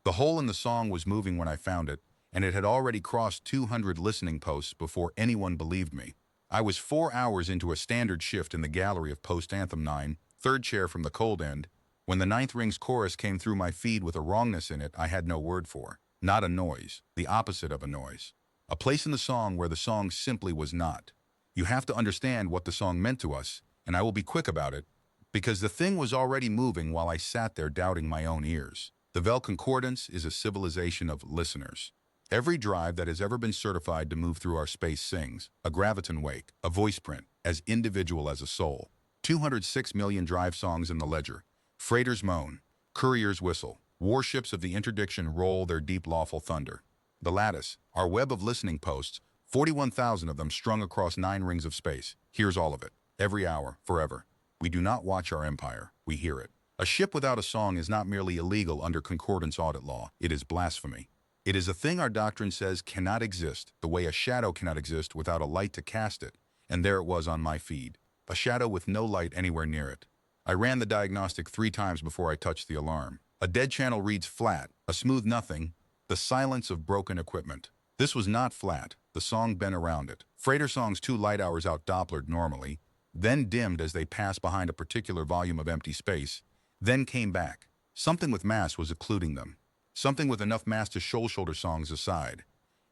The hole in the song was moving when I found it, and it had already crossed 200 listening posts before anyone believed me. I was 4 hours into a standard shift in the gallery of Post-Anthem 9, third chair from the cold end, when the ninth ring's chorus came through my feed with a wrongness in it I had no word for. Not a noise, the opposite of a noise. A place in the song where the song simply was not. You have to understand what the song meant to us, and I will be quick about it, because the thing was already moving while I sat there doubting my own ears. The Vel Concordance is a civilization of listeners. Every drive that has ever been certified to move through our space sings, a graviton wake, a voice print, as individual as a soul. 206 million drive songs in the ledger. Freighters moan, couriers whistle, warships of the interdiction roll their deep lawful thunder. The lattice, our web of listening posts, 41,000 of them strung across 9 rings of space. Here's all of it, every hour, forever. We do not watch our empire, we hear it. A ship without a song is not merely illegal under concordance audit law, it is blasphemy. It is a thing our doctrine says cannot exist, the way a shadow cannot exist without a light to cast it, and there it was on my feed. A shadow with no light anywhere near it. I ran the diagnostic 3 times before I touched the alarm. A dead channel reads flat, a smooth nothing, the silence of broken equipment. This was not flat, the song bent around it. Freighter songs 2 light hours out Dopplered normally, then dimmed as they passed behind a particular volume of empty space, then came back. Something with mass was occluding them. Something with enough mass to shoulder songs aside.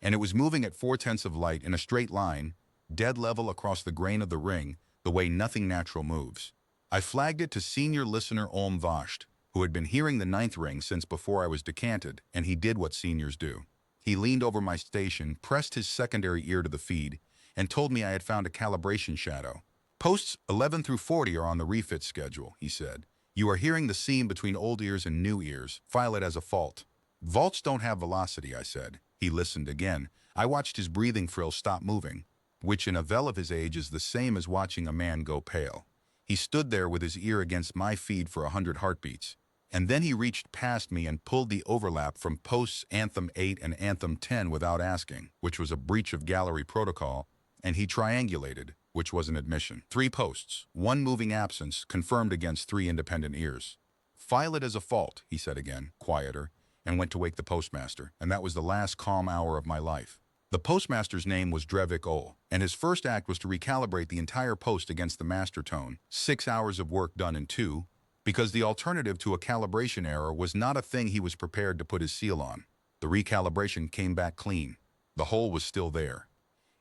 And it was moving at 4/10 of light in a straight line, dead level across the grain of the ring, the way nothing natural moves. I flagged it to senior listener Olm Vasht, who had been hearing the 9th ring since before I was decanted, and he did what seniors do. He leaned over my station, pressed his secondary ear to the feed, and told me I had found a calibration shadow. Posts 11 through 40 are on the refit schedule, he said. You are hearing the seam between old ears and new ears. File it as a fault. Vaults don't have velocity, I said. He listened again. I watched his breathing frills stop moving, which in a Vel of his age is the same as watching a man go pale. He stood there with his ear against my feed for 100 heartbeats. And then he reached past me and pulled the overlap from posts Anthem 8 and Anthem 10 without asking, which was a breach of gallery protocol, and he triangulated, which was an admission. 3 posts, 1 moving absence, confirmed against 3 independent ears. File it as a fault, he said again, quieter, and went to wake the postmaster, and that was the last calm hour of my life. The postmaster's name was Drevik Ol, and his first act was to recalibrate the entire post against the master tone, 6 hours of work done in 2, because the alternative to a calibration error was not a thing he was prepared to put his seal on. The recalibration came back clean. The hole was still there.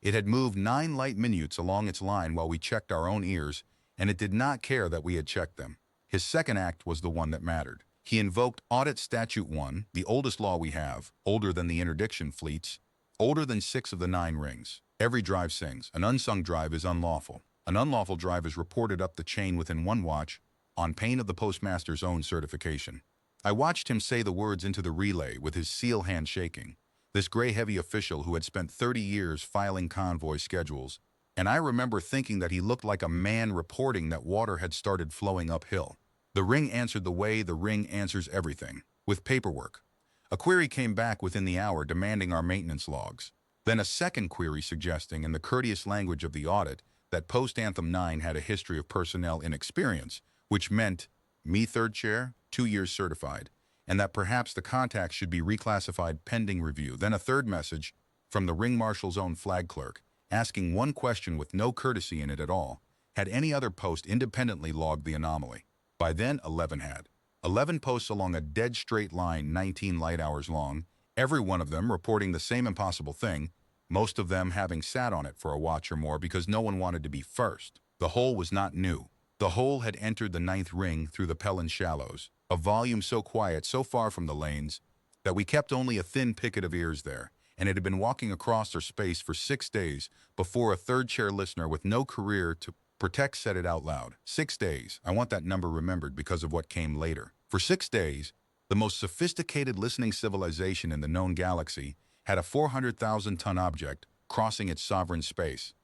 It had moved 9 light minutes along its line while we checked our own ears, and it did not care that we had checked them. His second act was the one that mattered. He invoked Audit Statute 1, the oldest law we have, older than the interdiction fleets, older than 6 of the 9 rings. Every drive sings. An unsung drive is unlawful. An unlawful drive is reported up the chain within 1 watch, on pain of the postmaster's own certification. I watched him say the words into the relay with his seal hand shaking. This gray-heavy official who had spent 30 years filing convoy schedules, and I remember thinking that he looked like a man reporting that water had started flowing uphill. The ring answered the way the ring answers everything, with paperwork. A query came back within the hour demanding our maintenance logs. Then a second query suggesting, in the courteous language of the audit, that Post-Anthem 9 had a history of personnel inexperience, which meant me 3rd chair, 2 years certified, and that perhaps the contact should be reclassified pending review. Then a third message from the ring marshal's own flag clerk, asking one question with no courtesy in it at all. Had any other post independently logged the anomaly? By then, 11 had. 11 posts along a dead straight line 19 light hours long, every one of them reporting the same impossible thing, most of them having sat on it for a watch or more because no one wanted to be first. The hole was not new. The hole had entered the 9th ring through the Pelin shallows, a volume so quiet, so far from the lanes, that we kept only a thin picket of ears there, and it had been walking across our space for 6 days before a 3rd chair listener with no career to protect said it out loud. 6 days. I want that number remembered because of what came later. For 6 days, the most sophisticated listening civilization in the known galaxy had a 400,000-ton object crossing its sovereign space.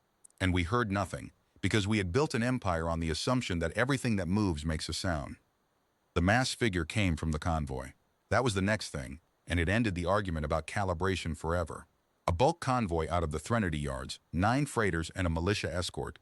And we heard nothing, because we had built an empire on the assumption that everything that moves makes a sound. The mass figure came from the convoy. That was the next thing, and it ended the argument about calibration forever. A bulk convoy out of the Threnody yards, 9 freighters and a militia escort,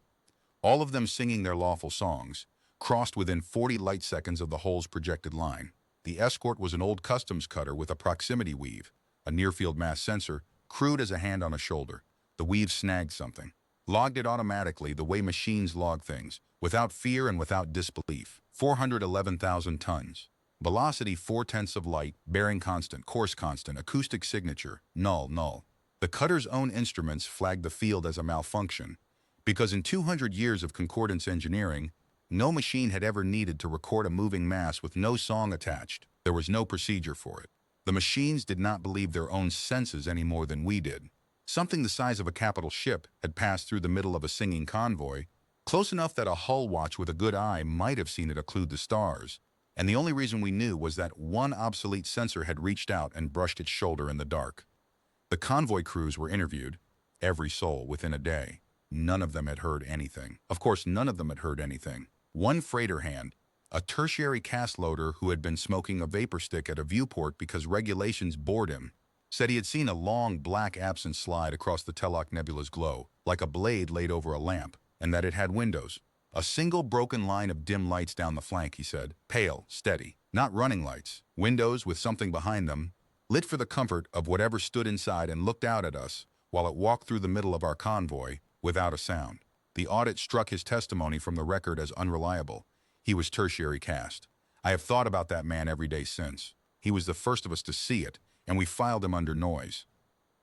all of them singing their lawful songs, crossed within 40 light seconds of the hole's projected line. The escort was an old customs cutter with a proximity weave, a near-field mass sensor, crude as a hand on a shoulder. The weave snagged something. Logged it automatically the way machines log things, without fear and without disbelief. 411,000 tons. Velocity 4/10 of light, bearing constant, course constant, acoustic signature, null, null. The cutter's own instruments flagged the field as a malfunction, because in 200 years of concordance engineering, no machine had ever needed to record a moving mass with no song attached. There was no procedure for it. The machines did not believe their own senses any more than we did. Something the size of a capital ship had passed through the middle of a singing convoy, close enough that a hull watch with a good eye might have seen it occlude the stars, and the only reason we knew was that one obsolete sensor had reached out and brushed its shoulder in the dark. The convoy crews were interviewed, every soul within a day. None of them had heard anything. Of course, none of them had heard anything. One freighter hand, a tertiary cast loader who had been smoking a vapor stick at a viewport because regulations bored him, said he had seen a long black absence slide across the Telok Nebula's glow, like a blade laid over a lamp, and that it had windows. A single broken line of dim lights down the flank, he said, pale, steady, not running lights, windows with something behind them, lit for the comfort of whatever stood inside and looked out at us while it walked through the middle of our convoy without a sound. The audit struck his testimony from the record as unreliable. He was tertiary cast. I have thought about that man every day since. He was the first of us to see it, and we filed him under noise.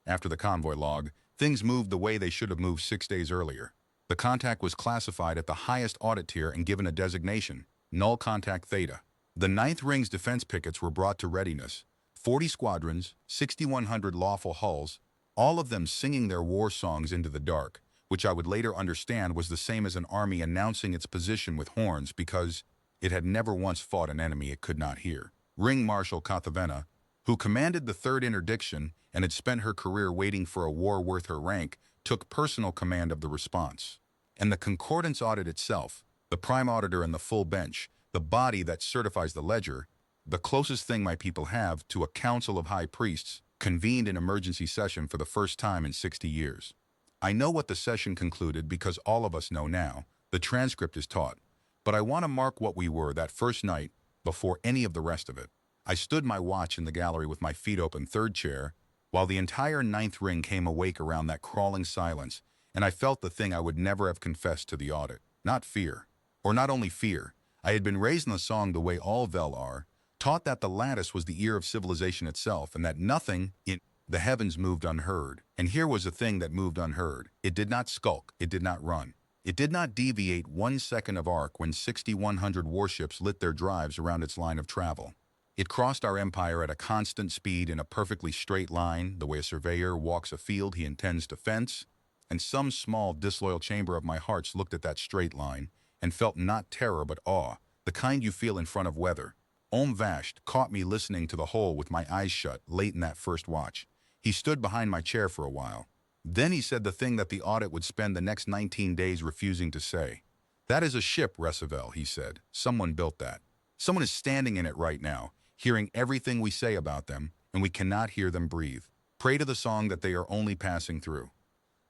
After the convoy log, things moved the way they should have moved 6 days earlier. The contact was classified at the highest audit tier and given a designation, Null Contact Theta. The 9th Ring's defense pickets were brought to readiness. 40 squadrons, 6,100 lawful hulls, all of them singing their war songs into the dark, which I would later understand was the same as an army announcing its position with horns because it had never once fought an enemy it could not hear. Ring Marshal Kathavena, who commanded the 3rd Interdiction and had spent her career waiting for a war worth her rank, took personal command of the response. And the concordance audit itself, the prime auditor and the full bench, the body that certifies the ledger, the closest thing my people have to a council of high priests, convened an emergency session for the first time in 60 years. I know what the session concluded because all of us know now. The transcript is taught. But I want to mark what we were that first night before any of the rest of it. I stood my watch in the gallery with my feet open, 3rd chair, while the entire 9th Ring came awake around that crawling silence, and I felt the thing I would never have confessed to the audit. Not fear. Or not only fear. I had been raised in the song the way all Vel are, taught that the lattice was the ear of civilization itself, and that nothing in the heavens moved unheard. And here was a thing that moved unheard. It did not skulk. It did not run. It did not deviate 1 second of arc when 6,100 warships lit their drives around its line of travel. It crossed our empire at a constant speed in a perfectly straight line, the way a surveyor walks a field he intends to fence, and some small, disloyal chamber of my hearts looked at that straight line and felt not terror but awe, the kind you feel in front of weather. Om Vasht caught me listening to the whole with my eyes shut late in that first watch. He stood behind my chair for a while. Then he said the thing that the audit would spend the next 19 days refusing to say. That is a ship, Recevel, he said. Someone built that. Someone is standing in it right now, hearing everything we say about them, and we cannot hear them breathe. Pray to the song that they are only passing through.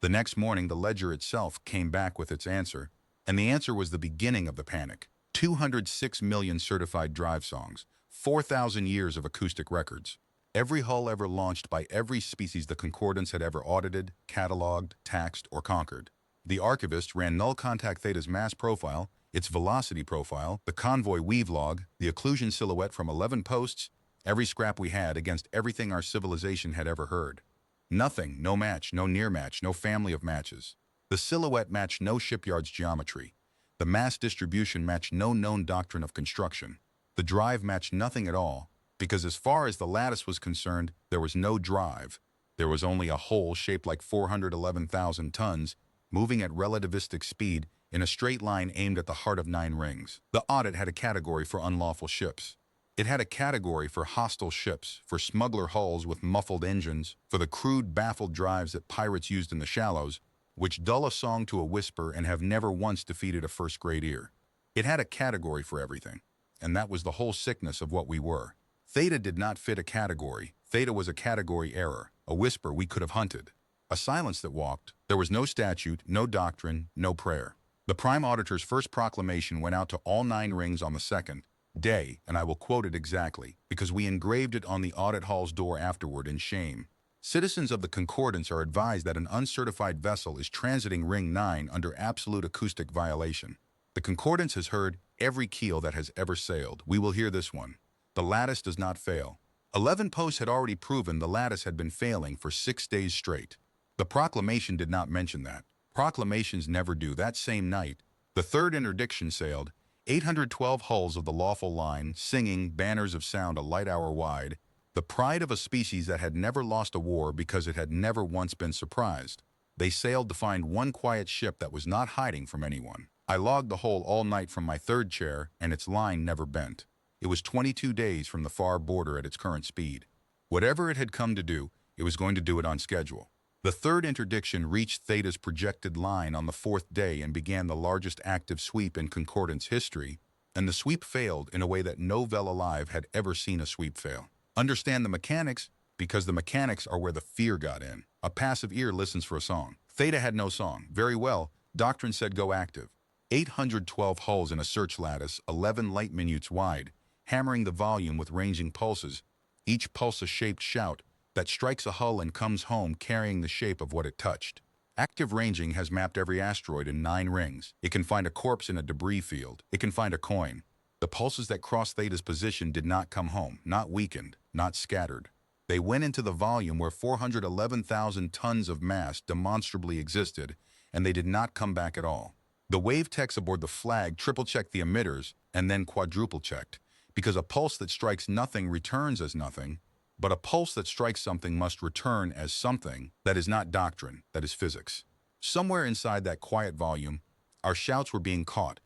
The next morning, the ledger itself came back with its answer, and the answer was the beginning of the panic. 206 million certified drive songs, 4,000 years of acoustic records. Every hull ever launched by every species the Concordance had ever audited, cataloged, taxed, or conquered. The archivist ran Null Contact Theta's mass profile, its velocity profile, the convoy weave log, the occlusion silhouette from 11 posts, every scrap we had against everything our civilization had ever heard. Nothing, no match, no near match, no family of matches. The silhouette matched no shipyard's geometry. The mass distribution matched no known doctrine of construction. The drive matched nothing at all, because as far as the lattice was concerned, there was no drive. There was only a hole shaped like 411,000 tons, moving at relativistic speed in a straight line aimed at the heart of 9 rings. The audit had a category for unlawful ships. It had a category for hostile ships, for smuggler hulls with muffled engines, for the crude, baffled drives that pirates used in the shallows, which dull a song to a whisper and have never once defeated a first-grade ear. It had a category for everything, and that was the whole sickness of what we were. Theta did not fit a category. Theta was a category error, a whisper we could have hunted, a silence that walked. There was no statute, no doctrine, no prayer. The Prime Auditor's first proclamation went out to all 9 rings on the 2nd, day, and I will quote it exactly, because we engraved it on the audit hall's door afterward in shame. Citizens of the Concordance are advised that an uncertified vessel is transiting Ring 9 under absolute acoustic violation. The Concordance has heard every keel that has ever sailed. We will hear this one. The lattice does not fail. 11 posts had already proven the lattice had been failing for 6 days straight. The proclamation did not mention that. Proclamations never do. That same night, the third interdiction sailed, 812 hulls of the lawful line, singing banners of sound a light hour wide, the pride of a species that had never lost a war because it had never once been surprised. They sailed to find one quiet ship that was not hiding from anyone. I logged the whole all night from my third chair, and its line never bent. It was 22 days from the far border at its current speed. Whatever it had come to do, it was going to do it on schedule. The third interdiction reached Theta's projected line on the fourth day and began the largest active sweep in Concordance history, and the sweep failed in a way that no Vel alive had ever seen a sweep fail. Understand the mechanics, because the mechanics are where the fear got in. A passive ear listens for a song. Theta had no song. Very well, Doctrine said go active. 812 hulls in a search lattice, 11 light minutes wide, hammering the volume with ranging pulses, each pulse a shaped shout that strikes a hull and comes home carrying the shape of what it touched. Active ranging has mapped every asteroid in 9 rings. It can find a corpse in a debris field. It can find a coin. The pulses that crossed Theta's position did not come home, not weakened, not scattered. They went into the volume where 411,000 tons of mass demonstrably existed, and they did not come back at all. The wave techs aboard the flag triple-checked the emitters and then quadruple-checked, because a pulse that strikes nothing returns as nothing, but a pulse that strikes something must return as something that is not doctrine, that is physics. Somewhere inside that quiet volume, our shouts were being caught,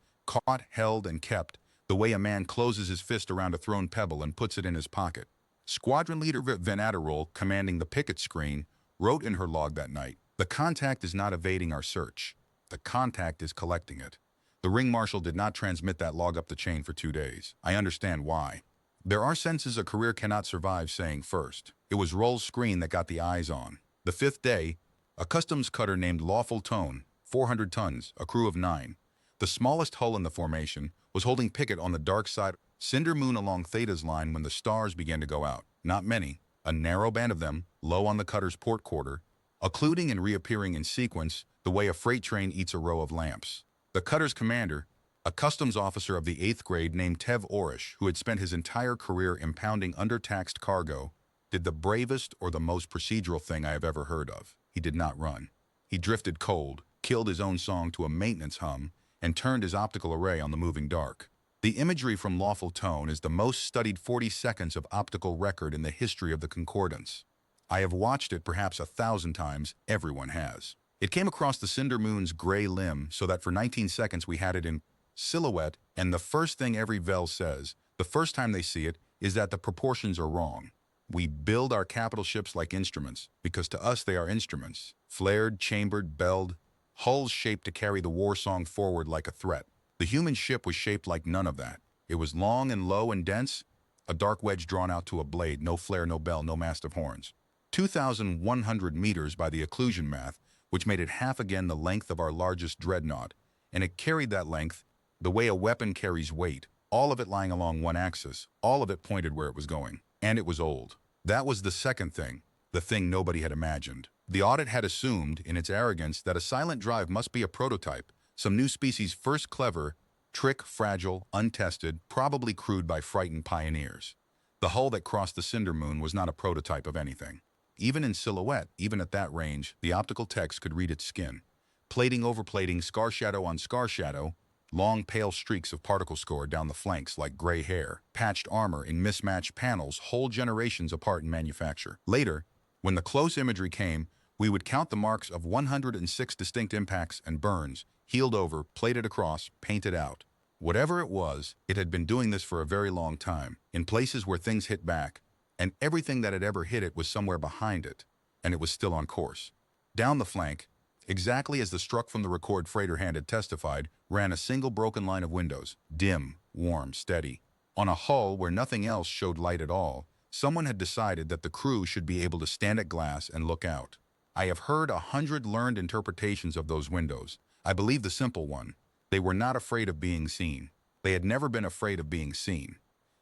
held, and kept, the way a man closes his fist around a thrown pebble and puts it in his pocket. Squadron leader Van Adderall, commanding the picket screen, wrote in her log that night, "The contact is not evading our search. The contact is collecting it." The ring marshal did not transmit that log up the chain for 2 days. I understand why. There are senses a career cannot survive saying first. It was Roll's screen that got the eyes on. The 5th day, a customs cutter named Lawful Tone, 400 tons, a crew of 9. The smallest hull in the formation was holding picket on the dark side Cinder Moon along Theta's line when the stars began to go out. Not many, a narrow band of them, low on the cutter's port quarter, occluding and reappearing in sequence the way a freight train eats a row of lamps. The cutter's commander, a customs officer of the 8th grade named Tev Orish, who had spent his entire career impounding undertaxed cargo, did the bravest or the most procedural thing I have ever heard of. He did not run. He drifted cold, killed his own song to a maintenance hum, and turned his optical array on the moving dark. The imagery from Lawful Tone is the most studied 40 seconds of optical record in the history of the Concordance. I have watched it perhaps 1,000 times. Everyone has. It came across the Cinder Moon's gray limb so that for 19 seconds we had it in silhouette, and the first thing every Vel says, the first time they see it, is that the proportions are wrong. We build our capital ships like instruments, because to us they are instruments. Flared, chambered, belled, hulls shaped to carry the war song forward like a threat. The human ship was shaped like none of that. It was long and low and dense, a dark wedge drawn out to a blade, no flare, no bell, no mast of horns. 2,100 meters by the occlusion math, which made it half again the length of our largest dreadnought, and it carried that length the way a weapon carries weight, all of it lying along one axis, all of it pointed where it was going. And it was old. That was the second thing, the thing nobody had imagined. The audit had assumed, in its arrogance, that a silent drive must be a prototype, some new species first clever, trick, fragile, untested, probably crewed by frightened pioneers. The hull that crossed the Cinder Moon was not a prototype of anything. Even in silhouette, even at that range, the optical text could read its skin. Plating over plating, scar shadow on scar shadow, long pale streaks of particle score down the flanks like gray hair, patched armor in mismatched panels whole generations apart in manufacture. Later, when the close imagery came, we would count the marks of 106 distinct impacts and burns, healed over, plated across, painted out. Whatever it was, it had been doing this for a very long time, in places where things hit back, and everything that had ever hit it was somewhere behind it, and it was still on course. Down the flank, exactly as the struck from the record freighter hand had testified, ran a single broken line of windows, dim, warm, steady. On a hull where nothing else showed light at all, someone had decided that the crew should be able to stand at glass and look out. I have heard 100 learned interpretations of those windows. I believe the simple one. They were not afraid of being seen. They had never been afraid of being seen.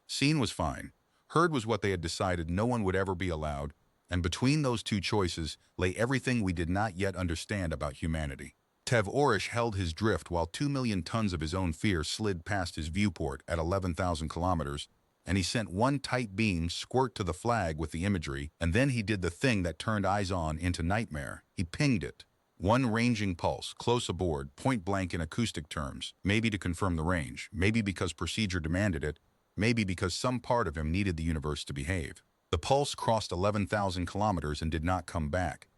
Seen was fine. Heard was what they had decided no one would ever be allowed, and between those two choices lay everything we did not yet understand about humanity. Tev Orish held his drift while 2 million tons of his own fear slid past his viewport at 11,000 kilometers, and he sent one tight beam squirt to the flag with the imagery, and then he did the thing that turned eyes on into nightmare. He pinged it. One ranging pulse, close aboard, point blank in acoustic terms, maybe to confirm the range, maybe because procedure demanded it, maybe because some part of him needed the universe to behave. The pulse crossed 11,000 kilometers and did not come back.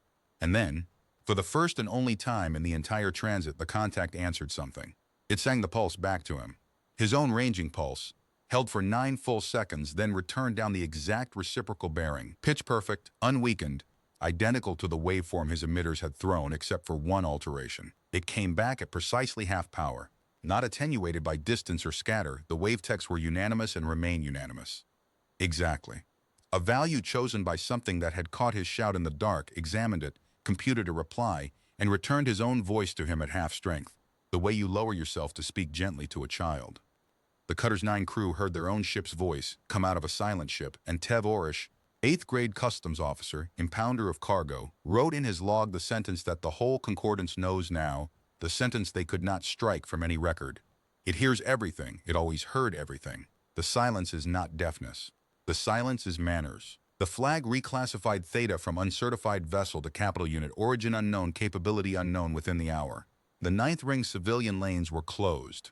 And then, for the first and only time in the entire transit, the contact answered something. It sang the pulse back to him. His own ranging pulse, held for 9 full seconds, then returned down the exact reciprocal bearing, pitch perfect, unweakened, identical to the waveform his emitters had thrown except for one alteration. It came back at precisely half power. Not attenuated by distance or scatter, the wavetechs were unanimous and remain unanimous. Exactly. A value chosen by something that had caught his shout in the dark, examined it, computed a reply, and returned his own voice to him at half strength, the way you lower yourself to speak gently to a child. The Cutter's 9 crew heard their own ship's voice come out of a silent ship, and Tev Orish, 8th grade customs officer, impounder of cargo, wrote in his log the sentence that the whole concordance knows now, the sentence they could not strike from any record. It hears everything, it always heard everything. The silence is not deafness. The silence is manners. The flag reclassified Theta from uncertified vessel to capital unit, origin unknown, capability unknown within the hour. The 9th ring civilian lanes were closed,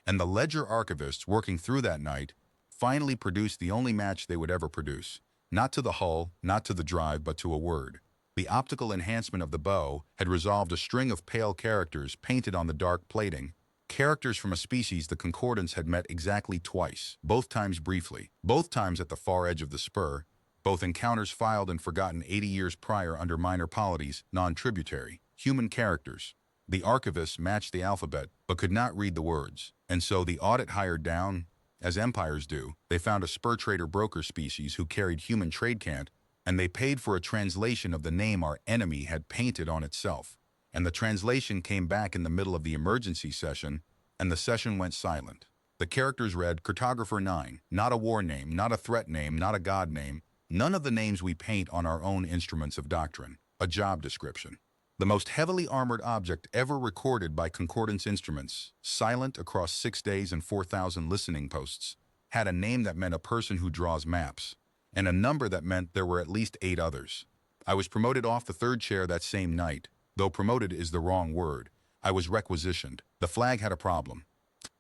and the ledger archivists working through that night finally produced the only match they would ever produce. Not to the hull, not to the drive, but to a word. The optical enhancement of the bow had resolved a string of pale characters painted on the dark plating, characters from a species the concordance had met exactly twice, both times briefly, both times at the far edge of the spur, both encounters filed and forgotten 80 years prior under minor polities, non-tributary, human characters. The archivists matched the alphabet, but could not read the words, and so the audit hired down, as empires do. They found a spur trader broker species who carried human trade cant, and they paid for a translation of the name our enemy had painted on itself. And the translation came back in the middle of the emergency session, and the session went silent. The characters read, Cartographer 9, not a war name, not a threat name, not a god name, none of the names we paint on our own instruments of doctrine. A job description. The most heavily armored object ever recorded by concordance instruments, silent across 6 days and 4,000 listening posts, had a name that meant a person who draws maps, and a number that meant there were at least 8 others. I was promoted off the 3rd chair that same night, though promoted is the wrong word. I was requisitioned. The flag had a problem.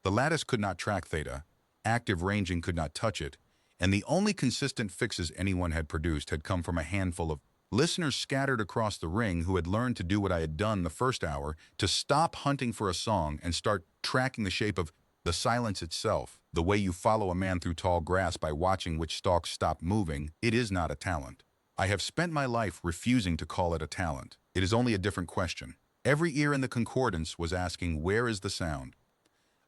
The lattice could not track Theta, active ranging could not touch it, and the only consistent fixes anyone had produced had come from a handful of listeners scattered across the ring who had learned to do what I had done the first hour, to stop hunting for a song and start tracking the shape of the silence itself, the way you follow a man through tall grass by watching which stalks stop moving. It is not a talent. I have spent my life refusing to call it a talent. It is only a different question. Every ear in the concordance was asking, where is the sound?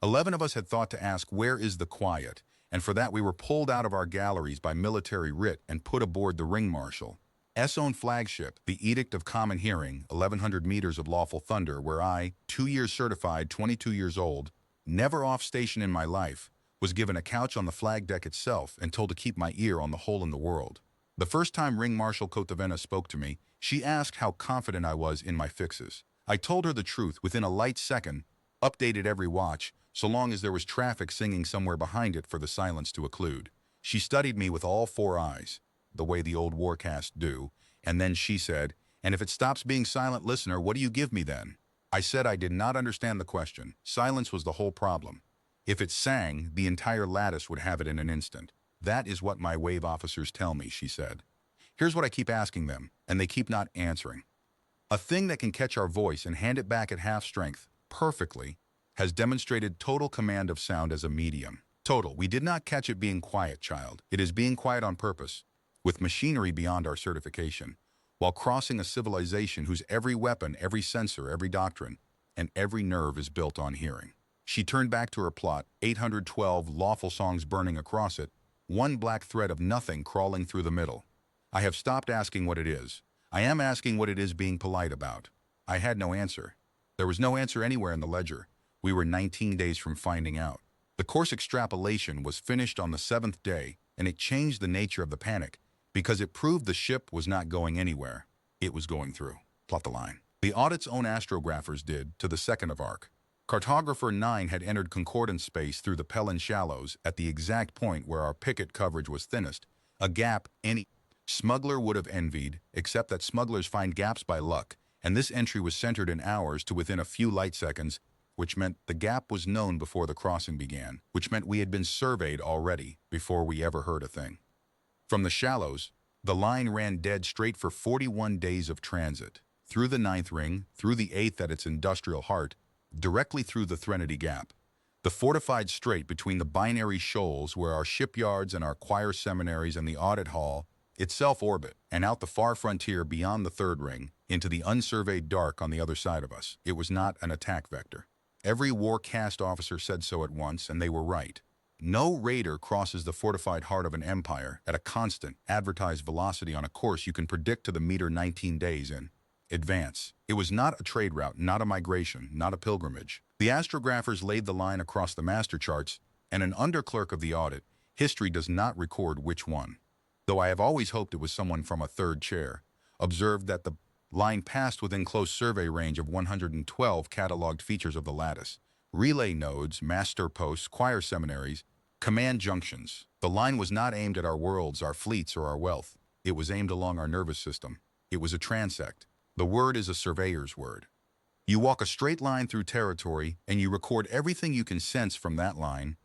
11 of us had thought to ask, where is the quiet? And for that we were pulled out of our galleries by military writ and put aboard the ring marshal. S-own flagship, the Edict of Common Hearing, 1,100 meters of lawful thunder, where I, 2 years certified, 22 years old, never off station in my life, was given a couch on the flag deck itself and told to keep my ear on the hole in the world. The first time Ring Marshal Kotavena spoke to me, she asked how confident I was in my fixes. I told her the truth within a light second, updated every watch, so long as there was traffic singing somewhere behind it for the silence to occlude. She studied me with all 4 eyes, the way the old warcasts do, and then she said, and if it stops being silent, listener, what do you give me then? I said I did not understand the question. Silence was the whole problem. If it sang, the entire lattice would have it in an instant. That is what my wave officers tell me, she said. Here's what I keep asking them, and they keep not answering. A thing that can catch our voice and hand it back at half strength, perfectly, has demonstrated total command of sound as a medium. Total. We did not catch it being quiet, child. It is being quiet on purpose, with machinery beyond our certification, while crossing a civilization whose every weapon, every sensor, every doctrine, and every nerve is built on hearing. She turned back to her plot, 812 lawful songs burning across it, one black thread of nothing crawling through the middle. I have stopped asking what it is. I am asking what it is being polite about. I had no answer. There was no answer anywhere in the ledger. We were 19 days from finding out. The course extrapolation was finished on the 7th day, and it changed the nature of the panic because it proved the ship was not going anywhere. It was going through. Plot the line. The audit's own astrographers did to the second of arc. Cartographer 9 had entered concordance space through the Pellan shallows at the exact point where our picket coverage was thinnest, a gap any smuggler would have envied, except that smugglers find gaps by luck, and this entry was centered in hours to within a few light seconds, which meant the gap was known before the crossing began, which meant we had been surveyed already before we ever heard a thing. From the shallows, the line ran dead straight for 41 days of transit, through the 9th ring, through the 8th at its industrial heart, directly through the Threnody Gap, the fortified strait between the binary shoals where our shipyards and our choir seminaries and the audit hall itself orbit, and out the far frontier beyond the 3rd ring, into the unsurveyed dark on the other side of us. It was not an attack vector. Every war-cast officer said so at once, and they were right. No raider crosses the fortified heart of an empire at a constant, advertised velocity on a course you can predict to the meter 19 days in advance. It was not a trade route, not a migration, not a pilgrimage. The astrographers laid the line across the master charts, and an underclerk of the audit, history does not record which one, though I have always hoped it was someone from a 3rd chair, observed that the line passed within close survey range of 112 cataloged features of the lattice: relay nodes, master posts, choir seminaries, command junctions. The line was not aimed at our worlds, our fleets, or our wealth. It was aimed along our nervous system. It was a transect. The word is a surveyor's word. You walk a straight line through territory, and you record everything you can sense from that line,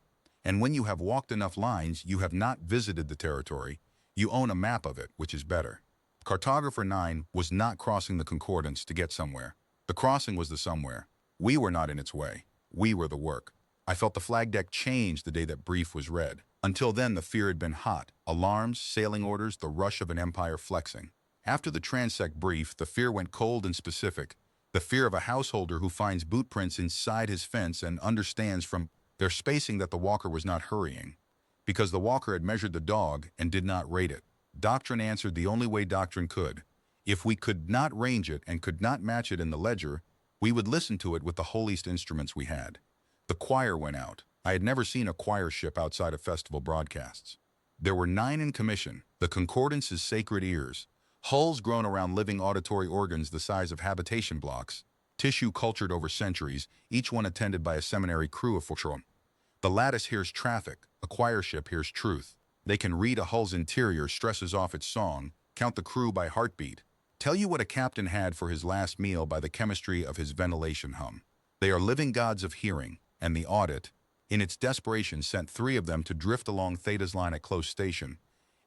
and when you have walked enough lines, you have not visited the territory. You own a map of it, which is better. Cartographer 9 was not crossing the concordance to get somewhere. The crossing was the somewhere. We were not in its way. We were the work. I felt the flag deck change the day that brief was read. Until then, the fear had been hot. Alarms, sailing orders, the rush of an empire flexing. After the transect brief, the fear went cold and specific. The fear of a householder who finds boot prints inside his fence and understands from their spacing that the walker was not hurrying, because the walker had measured the dog and did not rate it. Doctrine answered the only way doctrine could. If we could not range it and could not match it in the ledger, we would listen to it with the holiest instruments we had. The choir went out. I had never seen a choir ship outside of festival broadcasts. There were 9 in commission, the concordance's sacred ears, hulls grown around living auditory organs the size of habitation blocks, tissue cultured over centuries, each one attended by a seminary crew of 4. The lattice hears traffic, a choir ship hears truth. They can read a hull's interior stresses off its song, count the crew by heartbeat, tell you what a captain had for his last meal by the chemistry of his ventilation hum. They are living gods of hearing, and the audit, in its desperation, sent 3 of them to drift along Theta's line at close station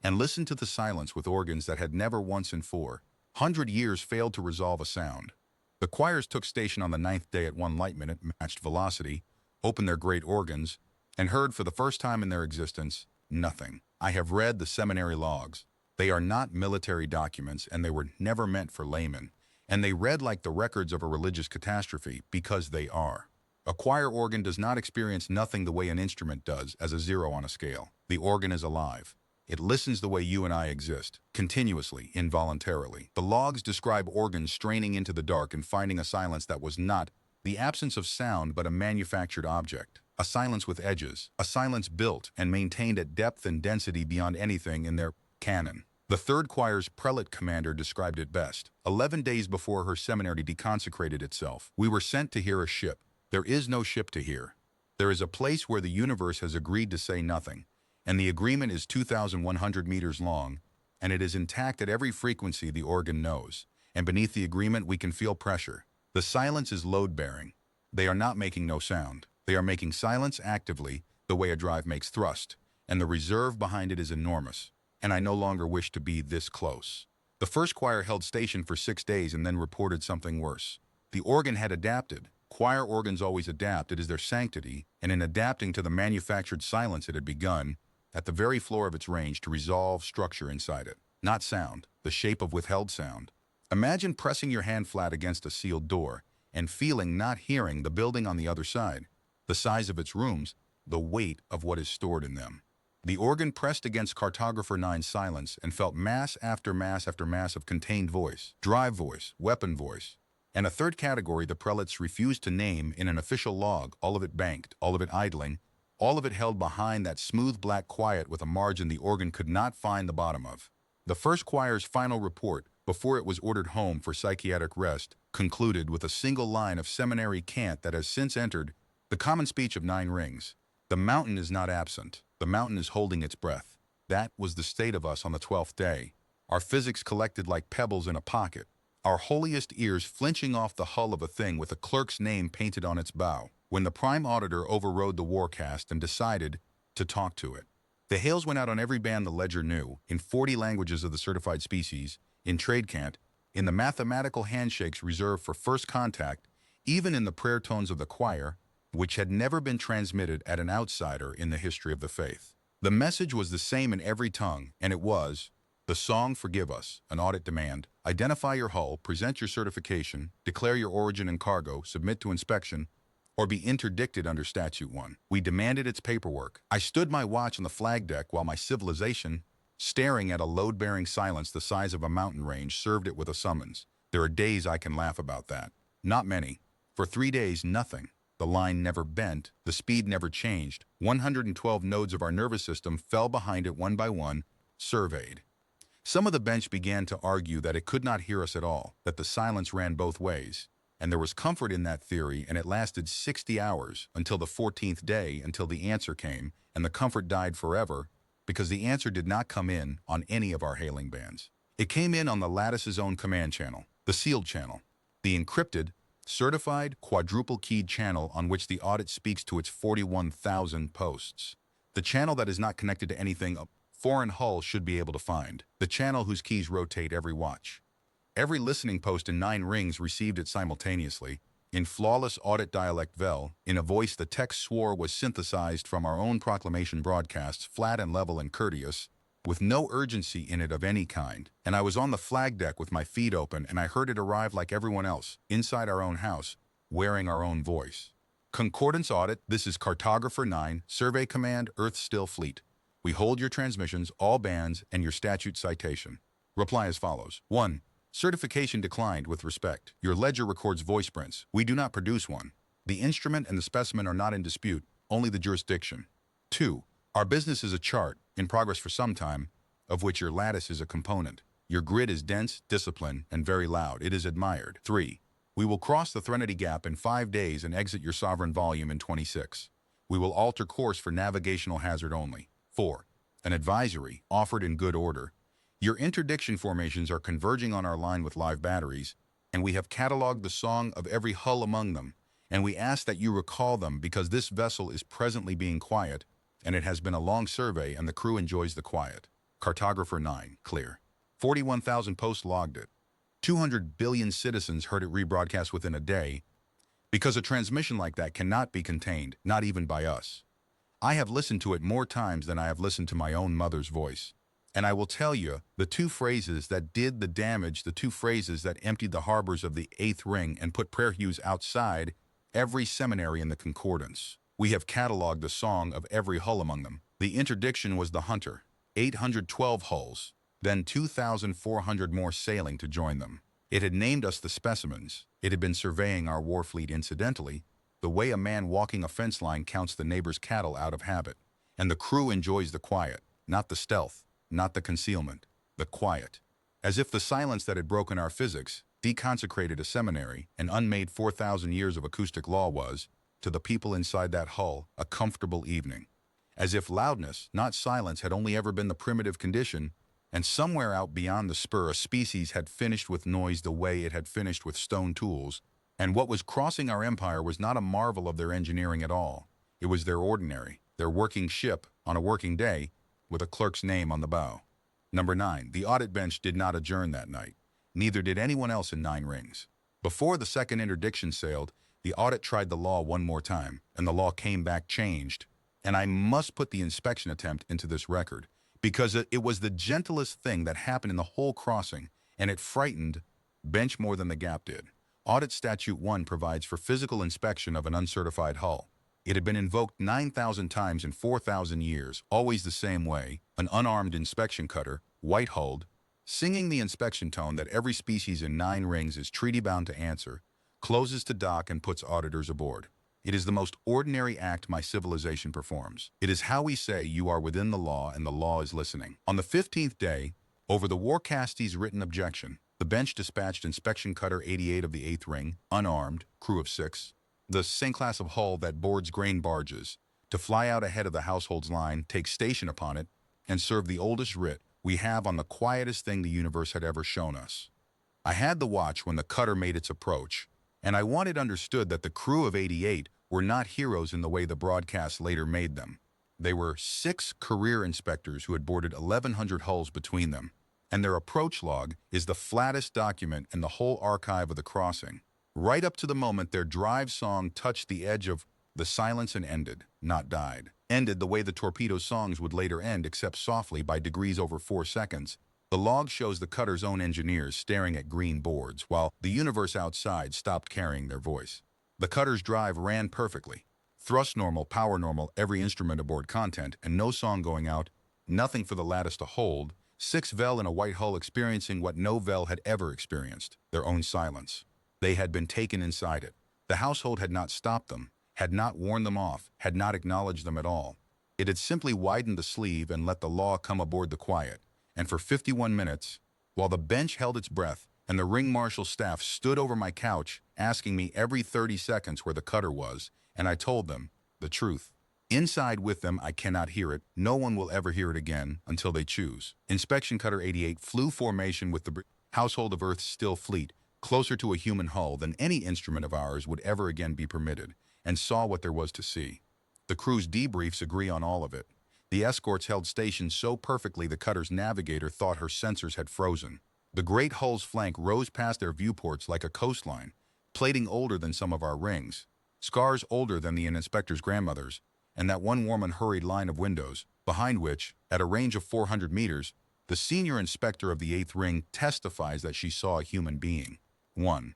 and listen to the silence with organs that had never once in 400 years failed to resolve a sound. The choirs took station on the 9th day at 1 light-minute matched velocity, opened their great organs, and heard for the first time in their existence, nothing. I have read the seminary logs. They are not military documents, and they were never meant for laymen, and they read like the records of a religious catastrophe because they are. A choir organ does not experience nothing the way an instrument does as a 0 on a scale. The organ is alive. It listens the way you and I exist, continuously, involuntarily. The logs describe organs straining into the dark and finding a silence that was not the absence of sound but a manufactured object. A silence with edges, a silence built and maintained at depth and density beyond anything in their canon. The 3rd choir's prelate commander described it best. 11 days before her seminary deconsecrated itself, we were sent to hear a ship. There is no ship to hear. There is a place where the universe has agreed to say nothing, and the agreement is 2,100 meters long, and it is intact at every frequency the organ knows, and beneath the agreement we can feel pressure. The silence is load-bearing. They are not making no sound. They are making silence actively, the way a drive makes thrust, and the reserve behind it is enormous, and I no longer wish to be this close. The 1st choir held station for 6 days and then reported something worse. The organ had adapted. Choir organs always adapt. It is their sanctity, and in adapting to the manufactured silence it had begun, at the very floor of its range, to resolve structure inside it. Not sound, the shape of withheld sound. Imagine pressing your hand flat against a sealed door and feeling, not hearing, the building on the other side, the size of its rooms, the weight of what is stored in them. The organ pressed against Cartographer 9's silence and felt mass after mass after mass of contained voice, drive voice, weapon voice, and a 3rd category the prelates refused to name in an official log, all of it banked, all of it idling, all of it held behind that smooth black quiet with a margin the organ could not find the bottom of. The first choir's final report, before it was ordered home for psychiatric rest, concluded with a single line of seminary cant that has since entered the common speech of 9 rings. The mountain is not absent. The mountain is holding its breath. That was the state of us on the 12th day. Our physics collected like pebbles in a pocket. Our holiest ears flinching off the hull of a thing with a clerk's name painted on its bow, when the prime auditor overrode the warcast and decided to talk to it. The hails went out on every band the ledger knew, in 40 languages of the certified species, in trade cant, in the mathematical handshakes reserved for first contact, even in the prayer tones of the choir, which had never been transmitted at an outsider in the history of the faith. The message was the same in every tongue, and it was, the song Forgive Us, an audit demand, identify your hull, present your certification, declare your origin and cargo, submit to inspection, or be interdicted under Statute 1. We demanded its paperwork. I stood my watch on the flag deck while my civilization, staring at a load-bearing silence the size of a mountain range, served it with a summons. There are days I can laugh about that. Not many. For 3 days, nothing. The line never bent, the speed never changed. 112 nodes of our nervous system fell behind it one by one, surveyed. Some of the bench began to argue that it could not hear us at all, that the silence ran both ways. And there was comfort in that theory, and it lasted 60 hours, until the 14th day, until the answer came, and the comfort died forever, because the answer did not come in on any of our hailing bands. It came in on the Lattice's own command channel, the sealed channel, the encrypted, certified, quadruple-keyed channel on which the audit speaks to its 41,000 posts. The channel that is not connected to anything a foreign hull should be able to find. The channel whose keys rotate every watch. Every listening post in 9 rings received it simultaneously, in flawless audit dialect Vel, in a voice the text swore was synthesized from our own proclamation broadcasts, flat and level and courteous, with no urgency in it of any kind. And I was on the flag deck with my feet open, and I heard it arrive like everyone else, inside our own house, wearing our own voice. Concordance audit, this is Cartographer 9, Survey Command, Earth Still Fleet. We hold your transmissions, all bands, and your statute citation. Reply as follows. 1. Certification declined with respect. Your ledger records voice prints. We do not produce one. The instrument and the specimen are not in dispute, only the jurisdiction. 2. Our business is a chart, in progress for some time, of which your lattice is a component. Your grid is dense, disciplined, and very loud. It is admired. 3. We will cross the Threnody Gap in 5 days and exit your sovereign volume in 26. We will alter course for navigational hazard only. 4. An advisory, offered in good order. Your interdiction formations are converging on our line with live batteries, and we have cataloged the song of every hull among them, and we ask that you recall them because this vessel is presently being quiet, and it has been a long survey and the crew enjoys the quiet. Cartographer 9, clear. 41,000 posts logged it. 200 billion citizens heard it rebroadcast within a day, because a transmission like that cannot be contained, not even by us. I have listened to it more times than I have listened to my own mother's voice. And I will tell you, the 2 phrases that did the damage, the 2 phrases that emptied the harbors of the 8th ring and put prayer hues outside every seminary in the concordance. We have cataloged the song of every hull among them. The interdiction was the Hunter, 812 hulls, then 2,400 more sailing to join them. It had named us the specimens. It had been surveying our war fleet incidentally, the way a man walking a fence line counts the neighbor's cattle out of habit. And the crew enjoys the quiet, not the stealth, not the concealment, the quiet. As if the silence that had broken our physics, deconsecrated a seminary, and unmade 4,000 years of acoustic law was, to the people inside that hull, a comfortable evening. As if loudness, not silence, had only ever been the primitive condition, and somewhere out beyond the spur a species had finished with noise the way it had finished with stone tools, and what was crossing our empire was not a marvel of their engineering at all. It was their ordinary, their working ship, on a working day, with a clerk's name on the bow. Number 9. The audit bench did not adjourn that night. Neither did anyone else in 9 rings. Before the second interdiction sailed, the audit tried the law one more time, and the law came back changed. And I must put the inspection attempt into this record, because it was the gentlest thing that happened in the whole crossing, and it frightened bench more than the gap did. Audit Statute 1 provides for physical inspection of an uncertified hull. It had been invoked 9,000 times in 4,000 years, always the same way, an unarmed inspection cutter, white-hulled, singing the inspection tone that every species in 9 rings is treaty-bound to answer, closes to dock and puts auditors aboard. It is the most ordinary act my civilization performs. It is how we say you are within the law and the law is listening. On the 15th day, over the Warcasty's written objection, the bench dispatched Inspection Cutter 88 of the 8th Ring, unarmed, crew of 6, the same class of hull that boards grain barges, to fly out ahead of the household's line, take station upon it, and serve the oldest writ we have on the quietest thing the universe had ever shown us. I had the watch when the cutter made its approach, and I wanted understood that the crew of 88 were not heroes in the way the broadcast later made them. They were 6 career inspectors who had boarded 1,100 hulls between them, and their approach log is the flattest document in the whole archive of the crossing. Right up to the moment their drive song touched the edge of the silence and ended, not died. Ended the way the torpedo songs would later end, except softly by degrees over 4 seconds. The log shows the cutter's own engineers staring at green boards, while the universe outside stopped carrying their voice. The cutter's drive ran perfectly. Thrust normal, power normal, every instrument aboard content, and no song going out, nothing for the lattice to hold, 6 Vel in a white hull experiencing what no Vel had ever experienced, their own silence. They had been taken inside it. The household had not stopped them, had not warned them off, had not acknowledged them at all. It had simply widened the sleeve and let the law come aboard the quiet. And for 51 minutes, while the bench held its breath and the ring marshal staff stood over my couch asking me every 30 seconds where the cutter was, and I told them the truth. Inside with them, I cannot hear it. No one will ever hear it again until they choose. Inspection Cutter 88 flew formation with the household of Earth's still fleet, closer to a human hull than any instrument of ours would ever again be permitted, and saw what there was to see. The crew's debriefs agree on all of it. The escorts held station so perfectly the cutter's navigator thought her sensors had frozen. The great hull's flank rose past their viewports like a coastline, plating older than some of our rings, scars older than the inspector's grandmothers, and that one warm and hurried line of windows, behind which, at a range of 400 meters, the senior inspector of the 8th Ring testifies that she saw a human being. 1.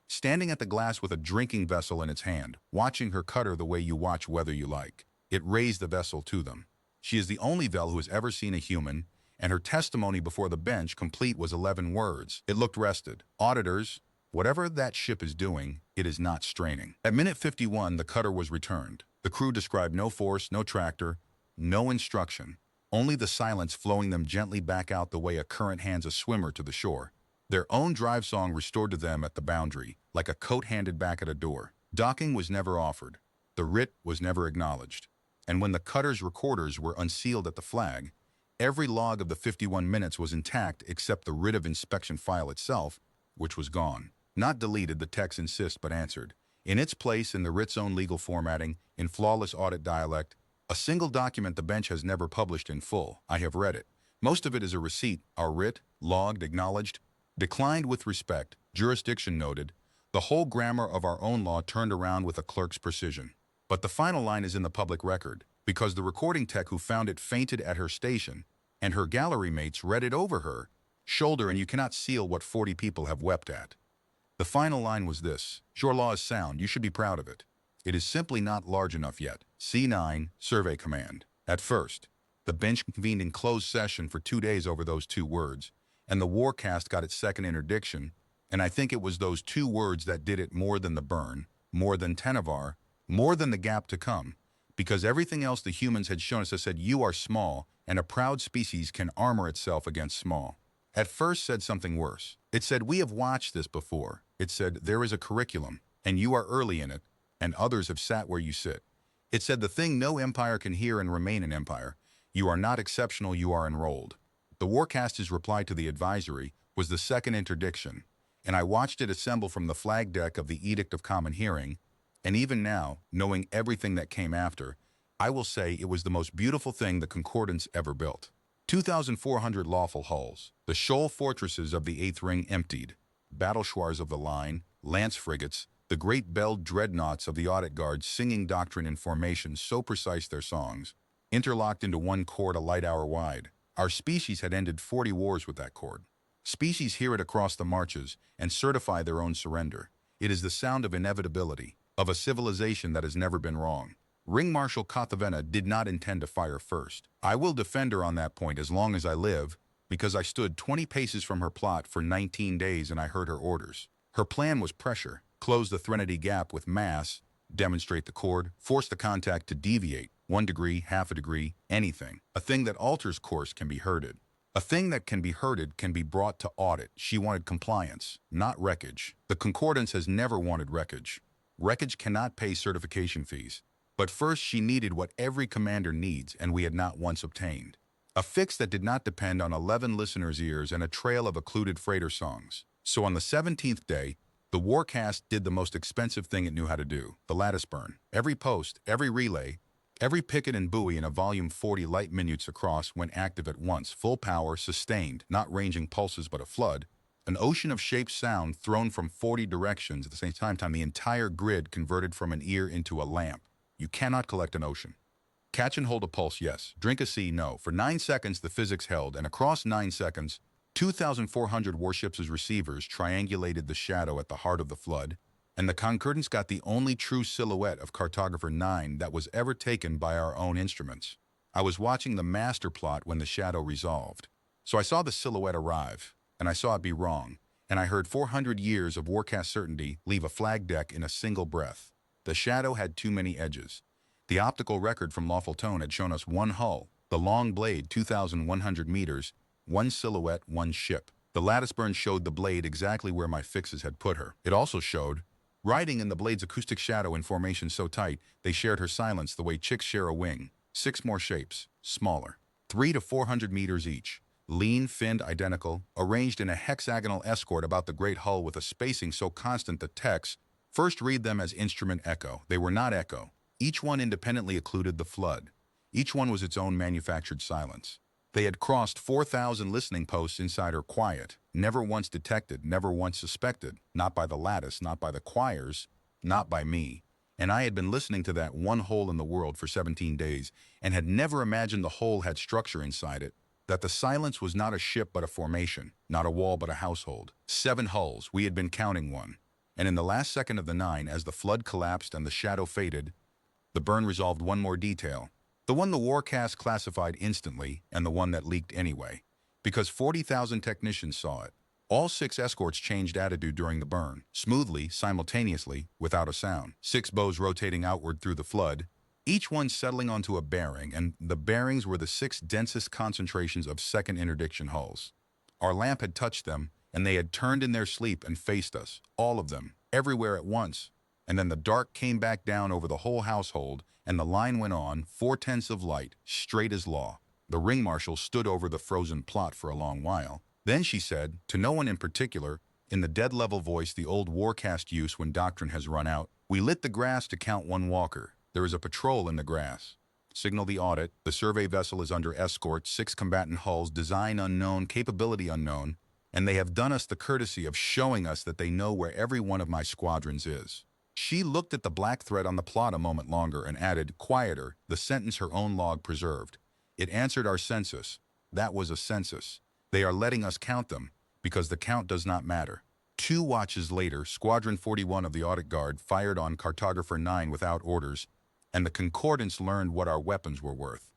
Standing at the glass with a drinking vessel in its hand, watching her cutter the way you watch Whether You Like. It raised the vessel to them. She is the only Vel who has ever seen a human, and her testimony before the bench complete was 11 words. It looked rested. Auditors, whatever that ship is doing, it is not straining. At minute 51, the cutter was returned. The crew described no force, no tractor, no instruction, only the silence flowing them gently back out the way a current hands a swimmer to the shore. Their own drive song restored to them at the boundary, like a coat handed back at a door. Docking was never offered. The writ was never acknowledged. And when the cutter's recorders were unsealed at the flag, every log of the 51 minutes was intact except the writ of inspection file itself, which was gone. Not deleted, the text insists, but answered. In its place in the writ's own legal formatting, in flawless audit dialect, a single document the bench has never published in full. I have read it. Most of it is a receipt, our writ, logged, acknowledged, declined with respect, jurisdiction noted, the whole grammar of our own law turned around with a clerk's precision. But the final line is in the public record, because the recording tech who found it fainted at her station, and her gallery mates read it over her shoulder, and you cannot seal what 40 people have wept at. The final line was this: your law is sound, you should be proud of it. It is simply not large enough yet. C9, Survey Command. At first, the bench convened in closed session for 2 days over those 2 words, and the Warcast got its second interdiction, and I think it was those 2 words that did it more than the burn, more than Tenevar, more than the gap to come, because everything else the humans had shown us has said you are small, and a proud species can armor itself against small. At first said something worse. It said, we have watched this before. It said, there is a curriculum, and you are early in it, and others have sat where you sit. It said, the thing no empire can hear and remain an empire. You are not exceptional, you are enrolled. The Warcast's reply to the advisory was the second interdiction, and I watched it assemble from the flag deck of the Edict of Common Hearing, and even now, knowing everything that came after, I will say it was the most beautiful thing the Concordance ever built. 2,400 lawful hulls, the shoal fortresses of the 8th Ring emptied, battle schwars of the line, lance frigates, the great belled dreadnoughts of the audit guards singing doctrine in formation so precise their songs, interlocked into one chord a light hour wide. Our species had ended 40 wars with that chord. Species hear it across the marches and certify their own surrender. It is the sound of inevitability, of a civilization that has never been wrong. Ring Marshal Kathavena did not intend to fire first. I will defend her on that point as long as I live, because I stood 20 paces from her plot for 19 days and I heard her orders. Her plan was pressure, close the Threnody Gap with mass, demonstrate the chord, force the contact to deviate, 1 degree, half a degree, anything. A thing that alters course can be herded. A thing that can be herded can be brought to audit. She wanted compliance, not wreckage. The Concordance has never wanted wreckage. Wreckage cannot pay certification fees. But first she needed what every commander needs and we had not once obtained. A fix that did not depend on 11 listeners' ears and a trail of occluded freighter songs. So on the 17th day, the Warcast did the most expensive thing it knew how to do, the lattice burn. Every post, every relay, every picket and buoy in a volume 40 light minutes across went active at once, full power, sustained, not ranging pulses but a flood, an ocean of shaped sound thrown from 40 directions at the same time, the entire grid converted from an ear into a lamp. You cannot collect an ocean. Catch and hold a pulse, yes. Drink a sea, no. For 9 seconds, the physics held, and across 9 seconds, 2,400 warships as receivers triangulated the shadow at the heart of the flood, and the Concordance got the only true silhouette of Cartographer 9 that was ever taken by our own instruments. I was watching the master plot when the shadow resolved. So I saw the silhouette arrive, and I saw it be wrong, and I heard 400 years of Warcast certainty leave a flag deck in a single breath. The shadow had too many edges. The optical record from Lawful Tone had shown us one hull, the long blade 2,100 meters, one silhouette, one ship. The lattice burn showed the blade exactly where my fixes had put her. It also showed, riding in the blade's acoustic shadow in formation so tight, they shared her silence the way chicks share a wing. 6 more shapes, smaller, 300 to 400 meters each. Lean, finned, identical, arranged in a hexagonal escort about the great hull with a spacing so constant that techs first read them as instrument echo. They were not echo. Each one independently occluded the flood. Each one was its own manufactured silence. They had crossed 4,000 listening posts inside her quiet, never once detected, never once suspected, not by the lattice, not by the choirs, not by me. And I had been listening to that one hole in the world for 17 days and had never imagined the hole had structure inside it, that the silence was not a ship but a formation, not a wall but a household. 7 hulls, we had been counting one. And in the last second of the 9, as the flood collapsed and the shadow faded, the burn resolved one more detail. The one the Warcast classified instantly, and the one that leaked anyway. Because 40,000 technicians saw it. All 6 escorts changed attitude during the burn, smoothly, simultaneously, without a sound. 6 bows rotating outward through the flood, each one settling onto a bearing, and the bearings were the 6 densest concentrations of second interdiction hulls. Our lamp had touched them, and they had turned in their sleep and faced us, all of them, everywhere at once. And then the dark came back down over the whole household, and the line went on, 4/10 of light, straight as law. The ring marshal stood over the frozen plot for a long while. Then she said, to no one in particular, in the dead-level voice the old Warcast use when doctrine has run out, we lit the grass to count one walker. There is a patrol in the grass. Signal the audit. The survey vessel is under escort, 6 combatant hulls, design unknown, capability unknown, and they have done us the courtesy of showing us that they know where every one of my squadrons is. She looked at the black thread on the plot a moment longer and added, quieter, the sentence her own log preserved. It answered our census. That was a census. They are letting us count them, because the count does not matter. 2 watches later, Squadron 41 of the Audit Guard fired on Cartographer 9 without orders, and the Concordance learned what our weapons were worth.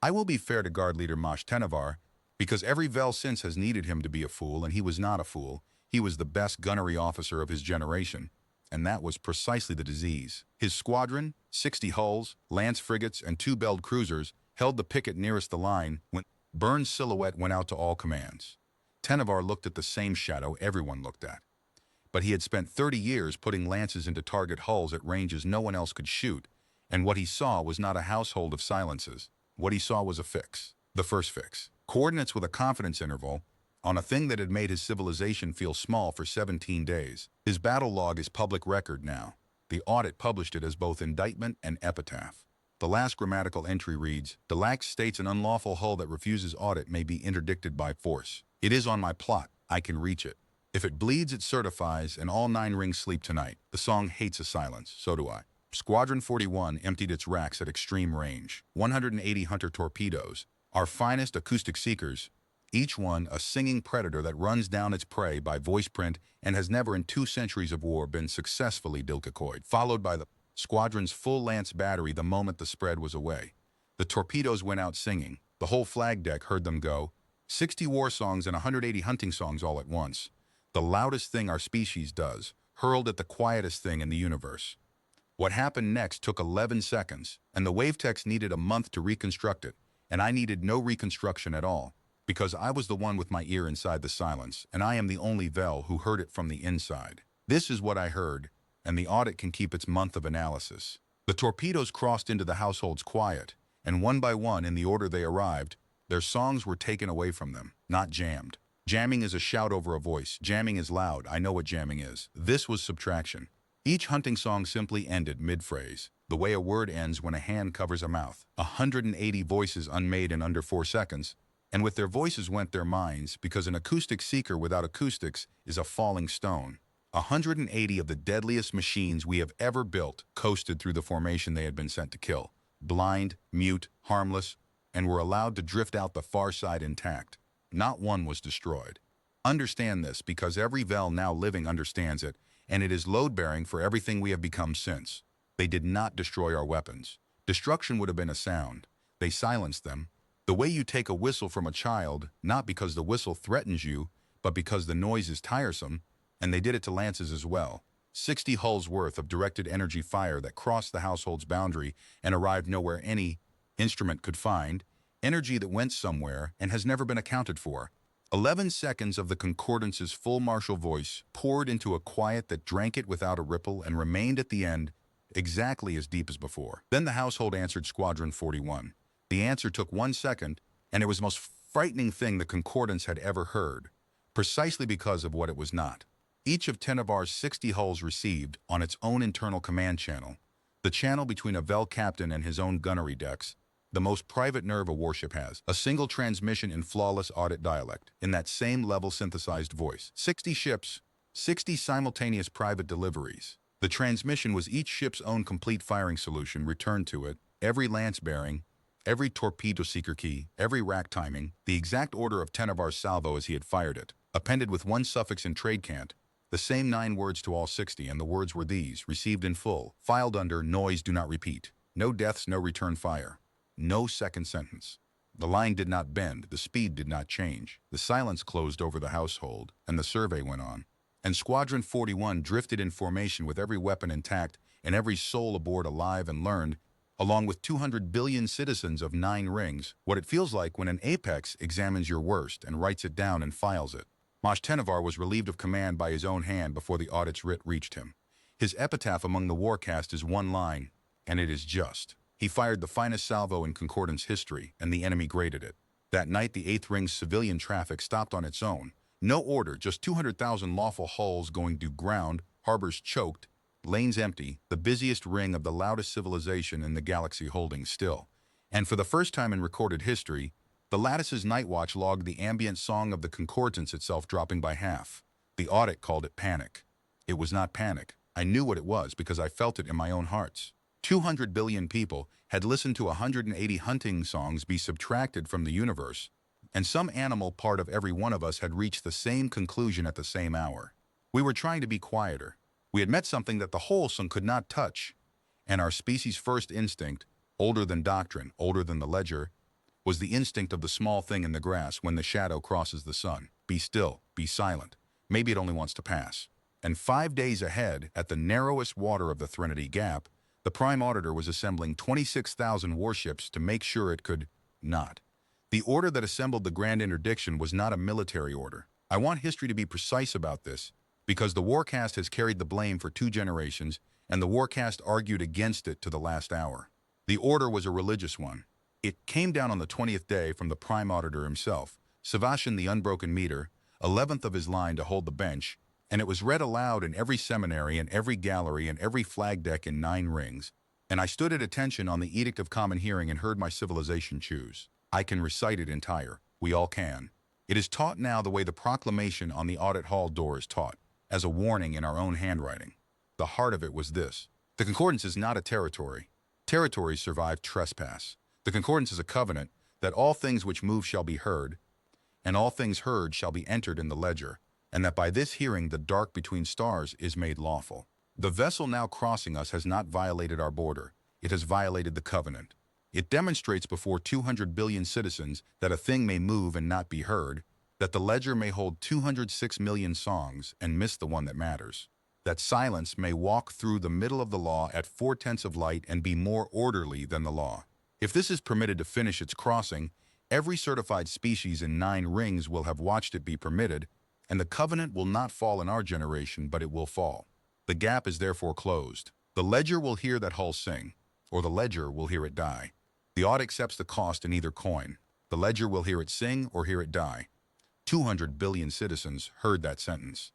I will be fair to Guard Leader Mosh Tenevar, because every Vel since has needed him to be a fool, and he was not a fool. He was the best gunnery officer of his generation. And that was precisely the disease. His squadron, 60 hulls, lance frigates, and 2 belled cruisers, held the picket nearest the line when Burns' silhouette went out to all commands. Tenevar looked at the same shadow everyone looked at. But he had spent 30 years putting lances into target hulls at ranges no one else could shoot, and what he saw was not a household of silences. What he saw was a fix. The first fix. Coordinates with a confidence interval, on a thing that had made his civilization feel small for 17 days. His battle log is public record now. The audit published it as both indictment and epitaph. The last grammatical entry reads, Delax states an unlawful hull that refuses audit may be interdicted by force. It is on my plot. I can reach it. If it bleeds, it certifies, and all 9 rings sleep tonight. The song hates a silence. So do I. Squadron 41 emptied its racks at extreme range. 180 Hunter torpedoes, our finest acoustic seekers, each one a singing predator that runs down its prey by voice print and has never in 2 centuries of war been successfully dilcocoid, followed by the squadron's full lance battery the moment the spread was away. The torpedoes went out singing. The whole flag deck heard them go. 60 war songs and 180 hunting songs all at once. The loudest thing our species does, hurled at the quietest thing in the universe. What happened next took 11 seconds, and the wavetext needed a month to reconstruct it, and I needed no reconstruction at all, because I was the one with my ear inside the silence, and I am the only Vel who heard it from the inside. This is what I heard, and the audit can keep its month of analysis. The torpedoes crossed into the household's quiet, and one by one, in the order they arrived, their songs were taken away from them, not jammed. Jamming is a shout over a voice. Jamming is loud. I know what jamming is. This was subtraction. Each hunting song simply ended mid-phrase, the way a word ends when a hand covers a mouth. 180 voices unmade in under 4 seconds, and with their voices went their minds, because an acoustic seeker without acoustics is a falling stone. 180 of the deadliest machines we have ever built coasted through the formation they had been sent to kill. Blind, mute, harmless, and were allowed to drift out the far side intact. Not one was destroyed. Understand this, because every Vel now living understands it, and it is load-bearing for everything we have become since. They did not destroy our weapons. Destruction would have been a sound. They silenced them. The way you take a whistle from a child, not because the whistle threatens you, but because the noise is tiresome, and they did it to lances as well. 60 hulls worth of directed energy fire that crossed the household's boundary and arrived nowhere any instrument could find, energy that went somewhere and has never been accounted for. 11 seconds of the Concordance's full martial voice poured into a quiet that drank it without a ripple and remained at the end exactly as deep as before. Then the household answered Squadron 41. The answer took 1 second, and it was the most frightening thing the Concordance had ever heard, precisely because of what it was not. Each of 10 of our 60 hulls received, on its own internal command channel, the channel between a Vel captain and his own gunnery decks, the most private nerve a warship has, a single transmission in flawless audit dialect, in that same level synthesized voice. 60 ships, 60 simultaneous private deliveries. The transmission was each ship's own complete firing solution returned to it, every lance bearing, every torpedo seeker key, every rack timing, the exact order of 10 of our salvo as he had fired it, appended with one suffix in trade cant, the same 9 words to all 60, and the words were these, received in full, filed under noise do not repeat, no deaths, no return fire, no second sentence. The line did not bend, the speed did not change, the silence closed over the household, and the survey went on. And Squadron 41 drifted in formation with every weapon intact and every soul aboard alive and learned, along with 200 billion citizens of 9 rings, what it feels like when an apex examines your worst and writes it down and files it. Mosh Tenevar was relieved of command by his own hand before the audit's writ reached him. His epitaph among the warcast is one line, and it is just. He fired the finest salvo in Concordance history, and the enemy graded it. That night, the 8th Ring's civilian traffic stopped on its own. No order, just 200,000 lawful hulls going due ground, harbors choked, lanes empty, the busiest ring of the loudest civilization in the galaxy holding still. And for the first time in recorded history, the Lattice's night watch logged the ambient song of the Concordance itself dropping by half. The audit called it panic. It was not panic. I knew what it was because I felt it in my own hearts. 200 billion people had listened to 180 hunting songs be subtracted from the universe, and some animal part of every one of us had reached the same conclusion at the same hour. We were trying to be quieter. We had met something that the wholesome could not touch, and our species' first instinct, older than doctrine, older than the ledger, was the instinct of the small thing in the grass when the shadow crosses the sun. Be still, be silent. Maybe it only wants to pass. And 5 days ahead, at the narrowest water of the Threnody Gap, the Prime Auditor was assembling 26,000 warships to make sure it could not. The order that assembled the Grand Interdiction was not a military order. I want history to be precise about this, because the Warcast has carried the blame for 2 generations, and the Warcast argued against it to the last hour. The order was a religious one. It came down on the 20th day from the Prime Auditor himself, Sebastian the Unbroken Meter, 11th of his line to hold the bench, and it was read aloud in every seminary and every gallery and every flag deck in 9 rings, and I stood at attention on the Edict of Common Hearing and heard my civilization choose. I can recite it entire. We all can. It is taught now the way the proclamation on the audit hall door is taught, as a warning in our own handwriting. The heart of it was this. The Concordance is not a territory. Territories survive trespass. The Concordance is a covenant that all things which move shall be heard, and all things heard shall be entered in the ledger, and that by this hearing the dark between stars is made lawful. The vessel now crossing us has not violated our border. It has violated the covenant. It demonstrates before 200 billion citizens that a thing may move and not be heard, that the ledger may hold 206 million songs and miss the one that matters, that silence may walk through the middle of the law at 4/10 of light and be more orderly than the law. If this is permitted to finish its crossing, every certified species in 9 rings will have watched it be permitted, and the covenant will not fall in our generation, but it will fall. The gap is therefore closed. The ledger will hear that hull sing, or the ledger will hear it die. The odd accepts the cost in either coin. The ledger will hear it sing or hear it die. 200 billion citizens heard that sentence.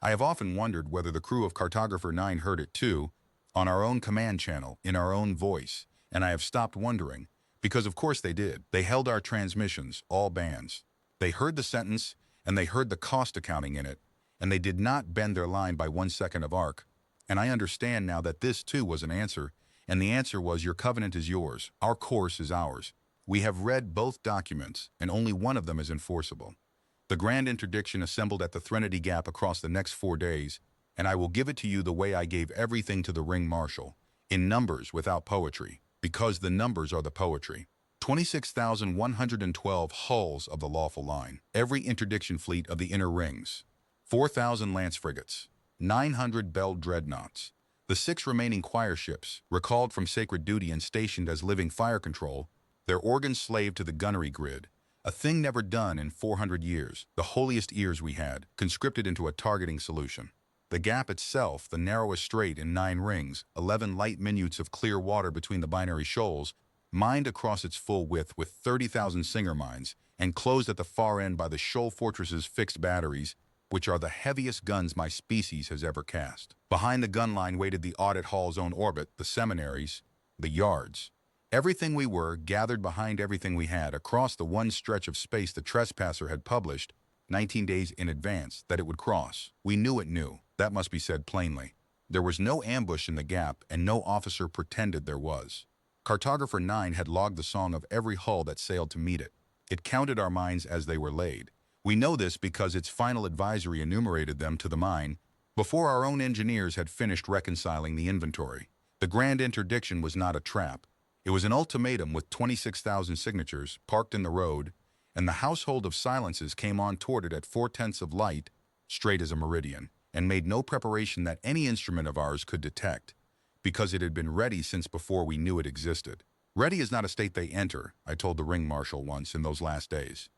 I have often wondered whether the crew of Cartographer 9 heard it too, on our own command channel, in our own voice, and I have stopped wondering, because of course they did. They held our transmissions, all bands. They heard the sentence, and they heard the cost accounting in it, and they did not bend their line by 1 second of arc. And I understand now that this too was an answer, and the answer was, your covenant is yours, our course is ours. We have read both documents, and only one of them is enforceable. The grand interdiction assembled at the Threnody Gap across the next 4 days, and I will give it to you the way I gave everything to the Ring Marshal, in numbers without poetry, because the numbers are the poetry. 26,112 hulls of the lawful line, every interdiction fleet of the inner rings, 4,000 lance frigates, 900 belled dreadnoughts, the 6 remaining choir ships, recalled from sacred duty and stationed as living fire control, their organs slaved to the gunnery grid, a thing never done in 400 years, the holiest ears we had, conscripted into a targeting solution. The gap itself, the narrowest strait in 9 rings, 11 light minutes of clear water between the binary shoals, mined across its full width with 30,000 Singer mines, and closed at the far end by the shoal fortress's fixed batteries, which are the heaviest guns my species has ever cast. Behind the gun line waited the audit hall's own orbit, the seminaries, the yards. Everything we were gathered behind everything we had across the one stretch of space the trespasser had published 19 days in advance that it would cross. We knew it knew. That must be said plainly. There was no ambush in the gap, and no officer pretended there was. Cartographer 9 had logged the song of every hull that sailed to meet it. It counted our mines as they were laid. We know this because its final advisory enumerated them to the mine before our own engineers had finished reconciling the inventory. The grand interdiction was not a trap. It was an ultimatum with 26,000 signatures parked in the road, and the household of silences came on toward it at 4/10 of light, straight as a meridian, and made no preparation that any instrument of ours could detect, because it had been ready since before we knew it existed. Ready is not a state they enter, I told the Ring Marshal once in those last days.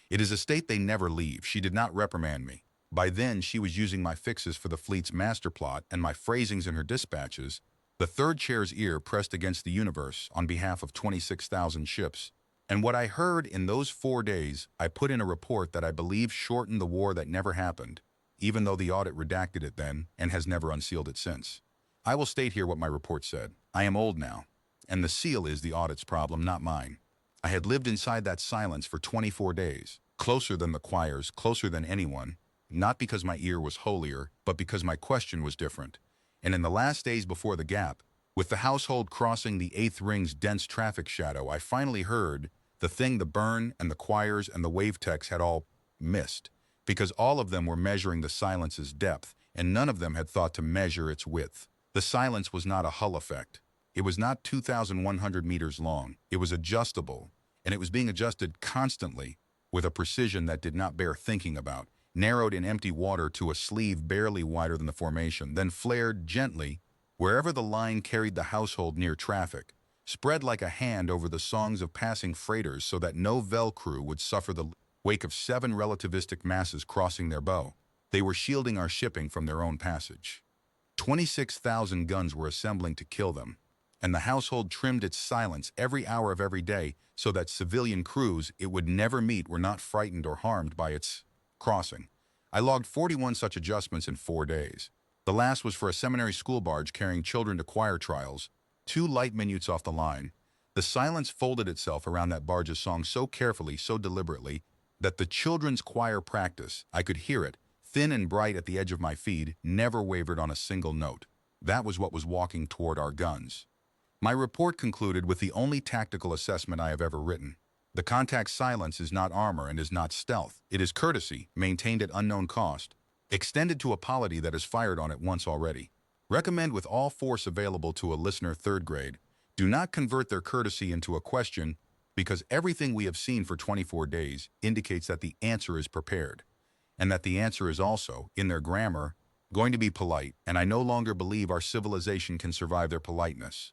It is a state they never leave. She did not reprimand me. By then, she was using my fixes for the fleet's master plot and my phrasings in her dispatches, the third chair's ear pressed against the universe on behalf of 26,000 ships. And what I heard in those 4 days, I put in a report that I believe shortened the war that never happened, even though the audit redacted it then and has never unsealed it since. I will state here what my report said. I am old now, and the seal is the audit's problem, not mine. I had lived inside that silence for 24 days, closer than the choirs, closer than anyone, not because my ear was holier, but because my question was different. And in the last days before the gap, with the household crossing the 8th ring's dense traffic shadow, I finally heard the thing the burn and the choirs and the wave techs had all missed, because all of them were measuring the silence's depth, and none of them had thought to measure its width. The silence was not a hull effect. It was not 2,100 meters long. It was adjustable, and it was being adjusted constantly with a precision that did not bear thinking about, narrowed in empty water to a sleeve barely wider than the formation, then flared gently wherever the line carried the household near traffic, spread like a hand over the songs of passing freighters so that no Vel crew would suffer the wake of 7 relativistic masses crossing their bow. They were shielding our shipping from their own passage. 26,000 guns were assembling to kill them, and the household trimmed its silence every hour of every day so that civilian crews it would never meet were not frightened or harmed by its crossing. I logged 41 such adjustments in 4 days. The last was for a seminary school barge carrying children to choir trials, 2 light minutes off the line. The silence folded itself around that barge's song so carefully, so deliberately, that the children's choir practice, I could hear it, thin and bright at the edge of my feed, never wavered on a single note. That was what was walking toward our guns. My report concluded with the only tactical assessment I have ever written. The contact silence is not armor and is not stealth. It is courtesy, maintained at unknown cost, extended to a polity that has fired on it once already. Recommend with all force available to a listener 3rd grade, do not convert their courtesy into a question, because everything we have seen for 24 days indicates that the answer is prepared, and that the answer is also, in their grammar, Going to be polite, and I no longer believe our civilization can survive their politeness.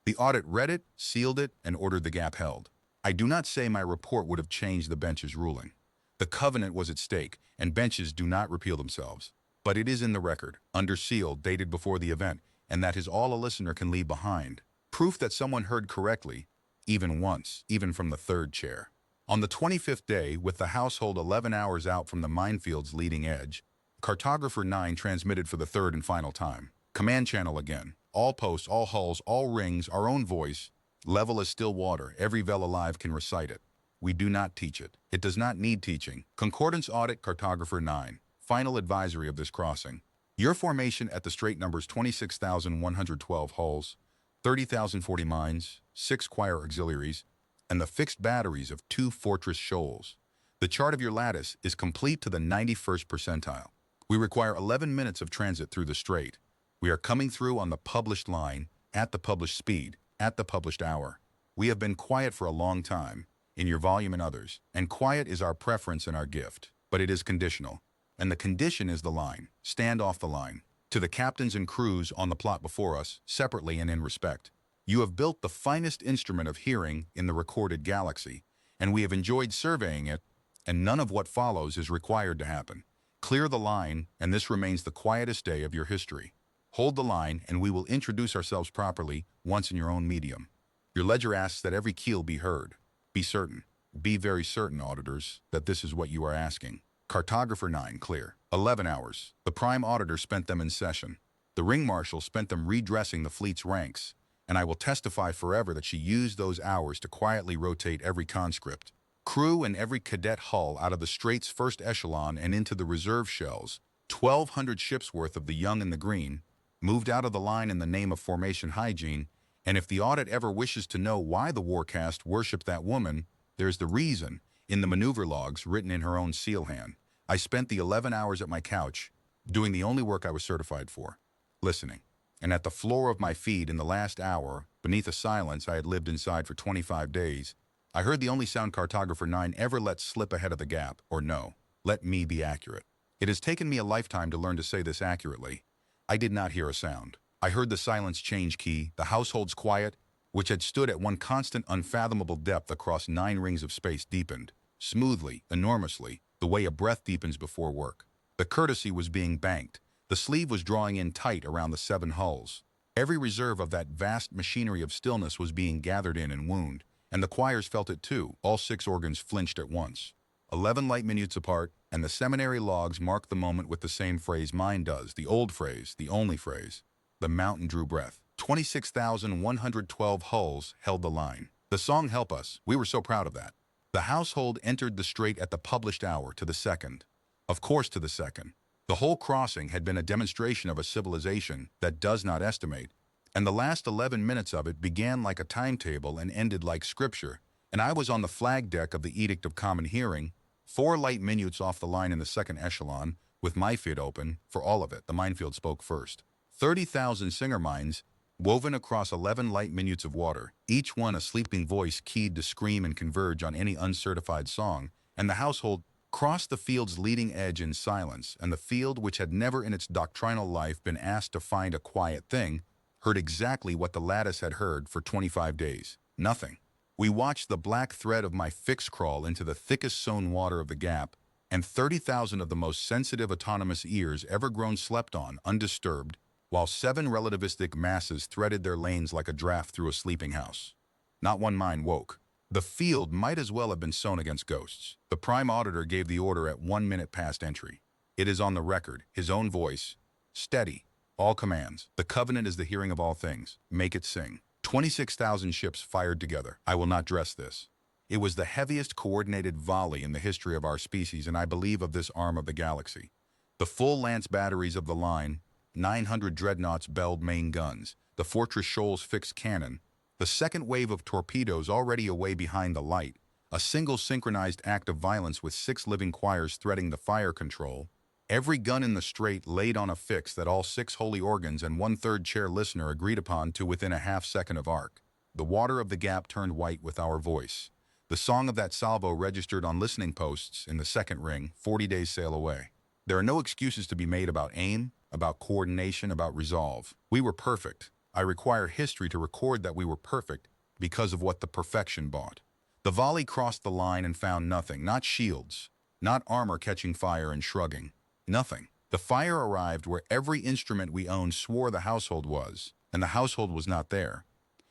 The audit read it, sealed it, and ordered the gap held. I do not say my report would have changed the bench's ruling. The covenant was at stake, and benches do not repeal themselves. But it is in the record, under seal, dated before the event, and that is all a listener can leave behind. Proof that someone heard correctly, even once, even from the third chair. On the 25th day, with the household 11 hours out from the minefield's leading edge, Cartographer 9 transmitted for the third and final time. Command channel again. All posts, all hulls, all rings, our own voice. Level as still water. Every Vel alive can recite it. We do not teach it. It does not need teaching. Concordance audit Cartographer 9. Final advisory of this crossing. Your formation at the straight numbers 26,112 hulls, 30,040 mines, 6 choir auxiliaries, and the fixed batteries of 2 fortress shoals. The chart of your lattice is complete to the 91st percentile. We require 11 minutes of transit through the strait. We are coming through on the published line, at the published speed, at the published hour. We have been quiet for a long time, in your volume and others, and quiet is our preference and our gift, but it is conditional. And the condition is the line. Stand off the line. To the captains and crews on the plot before us, separately and in respect. You have built the finest instrument of hearing in the recorded galaxy, and we have enjoyed surveying it, and none of what follows is required to happen. Clear the line, and this remains the quietest day of your history. Hold the line, and we will introduce ourselves properly, once in your own medium. Your ledger asks that every keel be heard. Be certain, be very certain, auditors, that this is what you are asking. Cartographer 9, clear. 11 hours. The prime auditor spent them in session. The ring marshal spent them redressing the fleet's ranks, and I will testify forever that she used those hours to quietly rotate every conscript, crew, and every cadet hull out of the strait's first echelon and into the reserve shells. 1,200 ships worth of the young and the green moved out of the line in the name of formation hygiene, and if the audit ever wishes to know why the warcast worshipped that woman, there's the reason, in the maneuver logs written in her own seal hand. I spent the 11 hours at my couch, doing the only work I was certified for, listening. And at the floor of my feed in the last hour, beneath a silence I had lived inside for 25 days, I heard the only sound Cartographer 9 ever let slip ahead of the gap, or no, let me be accurate. It has taken me a lifetime to learn to say this accurately. I did not hear a sound. I heard the silence change key, the household's quiet, which had stood at one constant unfathomable depth across 9 rings of space, deepened, smoothly, enormously, the way a breath deepens before work. The courtesy was being banked. The sleeve was drawing in tight around the 7 hulls. Every reserve of that vast machinery of stillness was being gathered in and wound, and the choirs felt it too. All 6 organs flinched at once. 11 light minutes apart, and the seminary logs marked the moment with the same phrase mine does, the old phrase, the only phrase. The mountain drew breath. 26,112 hulls held the line. The song Help Us, we were so proud of that. The household entered the strait at the published hour, to the second. Of course, to the second. The whole crossing had been a demonstration of a civilization that does not estimate, and the last 11 minutes of it began like a timetable and ended like scripture, and I was on the flag deck of the Edict of Common Hearing, 4 light minutes off the line in the second echelon, with my feed open, for all of it, the minefield spoke first. 30,000 singer mines, woven across 11 light minutes of water, each one a sleeping voice keyed to scream and converge on any uncertified song, and the household crossed the field's leading edge in silence, and the field, which had never in its doctrinal life been asked to find a quiet thing, heard exactly what the lattice had heard for 25 days. Nothing. We watched the black thread of my fix crawl into the thickest sown water of the gap, and 30,000 of the most sensitive autonomous ears ever grown slept on, undisturbed, while 7 relativistic masses threaded their lanes like a draft through a sleeping house. Not one mind woke. The field might as well have been sown against ghosts. The prime auditor gave the order at 1 minute past entry. It is on the record, his own voice. Steady. All commands. The covenant is the hearing of all things. Make it sing. 26,000 ships fired together. I will not dress this. It was the heaviest coordinated volley in the history of our species, and I believe of this arm of the galaxy. The full lance batteries of the line, 900 dreadnoughts belled main guns, the Fortress Shoals fixed cannon, the second wave of torpedoes already away behind the light, a single synchronized act of violence with 6 living choirs threading the fire control, every gun in the strait laid on a fix that all 6 holy organs and 1/3 chair listener agreed upon to within a half-second of arc. The water of the gap turned white with our voice. The song of that salvo registered on listening posts in the second ring, 40 days sail away. There are no excuses to be made about aim, about coordination, about resolve. We were perfect. I require history to record that we were perfect because of what the perfection bought. The volley crossed the line and found nothing, not shields, not armor catching fire and shrugging. Nothing. The fire arrived where every instrument we owned swore the household was, and the household was not there.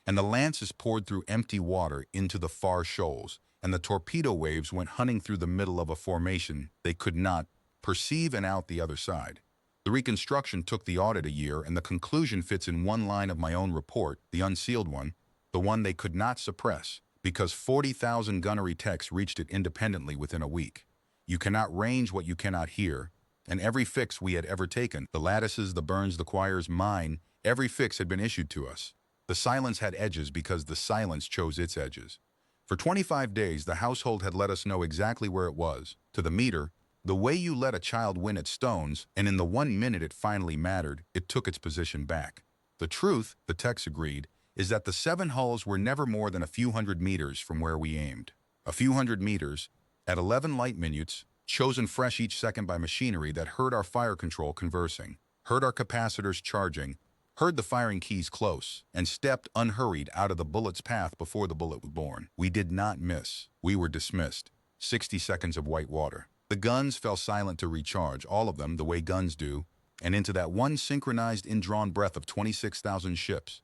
And the lances poured through empty water into the far shoals, and the torpedo waves went hunting through the middle of a formation they could not perceive and out the other side. The reconstruction took the audit a year, and the conclusion fits in one line of my own report, the unsealed one, the one they could not suppress, because 40,000 gunnery techs reached it independently within a week. You cannot range what you cannot hear, and every fix we had ever taken, the lattices, the burns, the choirs, mine, every fix had been issued to us. The silence had edges because the silence chose its edges. For 25 days, the household had let us know exactly where it was, to the meter, the way you let a child win at stones, and in the 1 minute it finally mattered, it took its position back. The truth, the techs agreed, is that the 7 hulls were never more than a few hundred meters from where we aimed. A few hundred meters, at 11 light minutes, chosen fresh each second by machinery that heard our fire control conversing, heard our capacitors charging, heard the firing keys close, and stepped unhurried out of the bullet's path before the bullet was born. We did not miss. We were dismissed. 60 seconds of white water. The guns fell silent to recharge, all of them the way guns do, and into that one synchronized indrawn breath of 26,000 ships.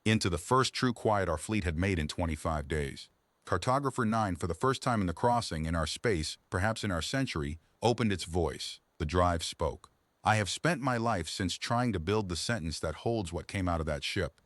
Into the first true quiet our fleet had made in 25 days. Cartographer 9, for the first time in the crossing, in our space, perhaps in our century, opened its voice. The drive spoke. I have spent my life since trying to build the sentence that holds what came out of that ship,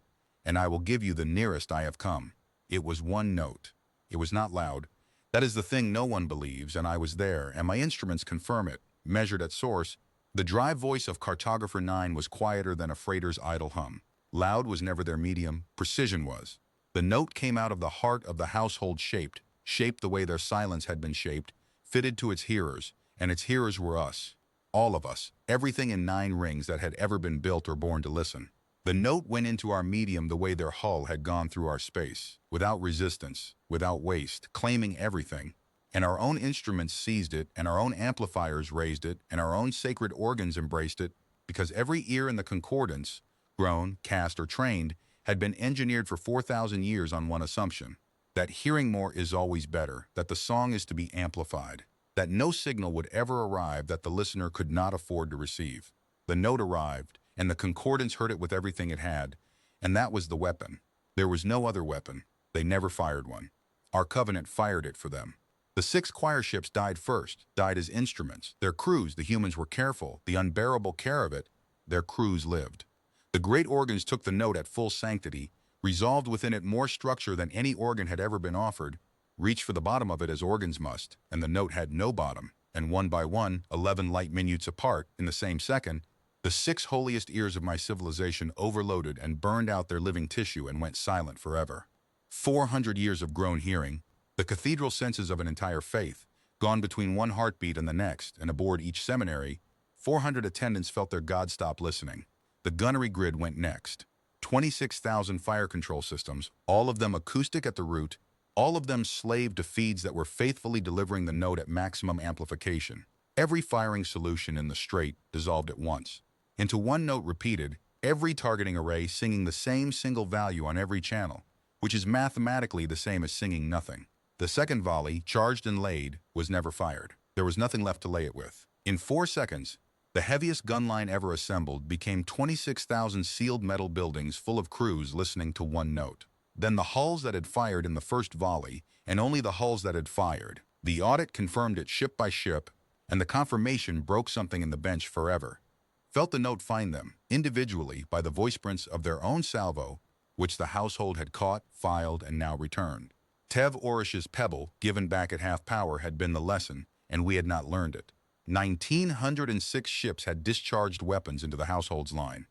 and I will give you the nearest I have come. It was one note. It was not loud. That is the thing no one believes, and I was there, and my instruments confirm it. Measured at source, the drive voice of Cartographer 9 was quieter than a freighter's idle hum. Loud was never their medium, precision was. The note came out of the heart of the household, shaped the way their silence had been shaped, fitted to its hearers, and its hearers were us. All of us, everything in 9 rings that had ever been built or born to listen. The note went into our medium the way their hull had gone through our space, without resistance, without waste, claiming everything. And our own instruments seized it, and our own amplifiers raised it, and our own sacred organs embraced it, because every ear in the concordance, grown, cast, or trained, had been engineered for 4,000 years on one assumption, that hearing more is always better, that the song is to be amplified, that no signal would ever arrive that the listener could not afford to receive. The note arrived, and the concordance heard it with everything it had, and that was the weapon. There was no other weapon. They never fired one. Our covenant fired it for them. The 6 choir ships died first, died as instruments. Their crews, the humans, were careful, the unbearable care of it, their crews lived. The great organs took the note at full sanctity, resolved within it more structure than any organ had ever been offered, reached for the bottom of it as organs must, and the note had no bottom, and one by one, 11 light minutes apart, in the same second, the 6 holiest ears of my civilization overloaded and burned out their living tissue and went silent forever. 400 years of grown hearing, the cathedral senses of an entire faith, gone between one heartbeat and the next, and aboard each seminary, 400 attendants felt their God stop listening. The gunnery grid went next. 26,000 fire control systems, all of them acoustic at the root, all of them slave to feeds that were faithfully delivering the note at maximum amplification. Every firing solution in the strait dissolved at once. Into one note repeated, every targeting array singing the same single value on every channel, which is mathematically the same as singing nothing. The second volley, charged and laid, was never fired. There was nothing left to lay it with. In 4 seconds, the heaviest gun line ever assembled became 26,000 sealed metal buildings full of crews listening to one note. Then the hulls that had fired in the first volley, and only the hulls that had fired. The audit confirmed it ship by ship, and the confirmation broke something in the bench forever. Felt the note find them, individually, by the voice prints of their own salvo, which the household had caught, filed, and now returned. Tev Orish's pebble, given back at half power, had been the lesson, and we had not learned it. 1,906 ships had discharged weapons into the household's line.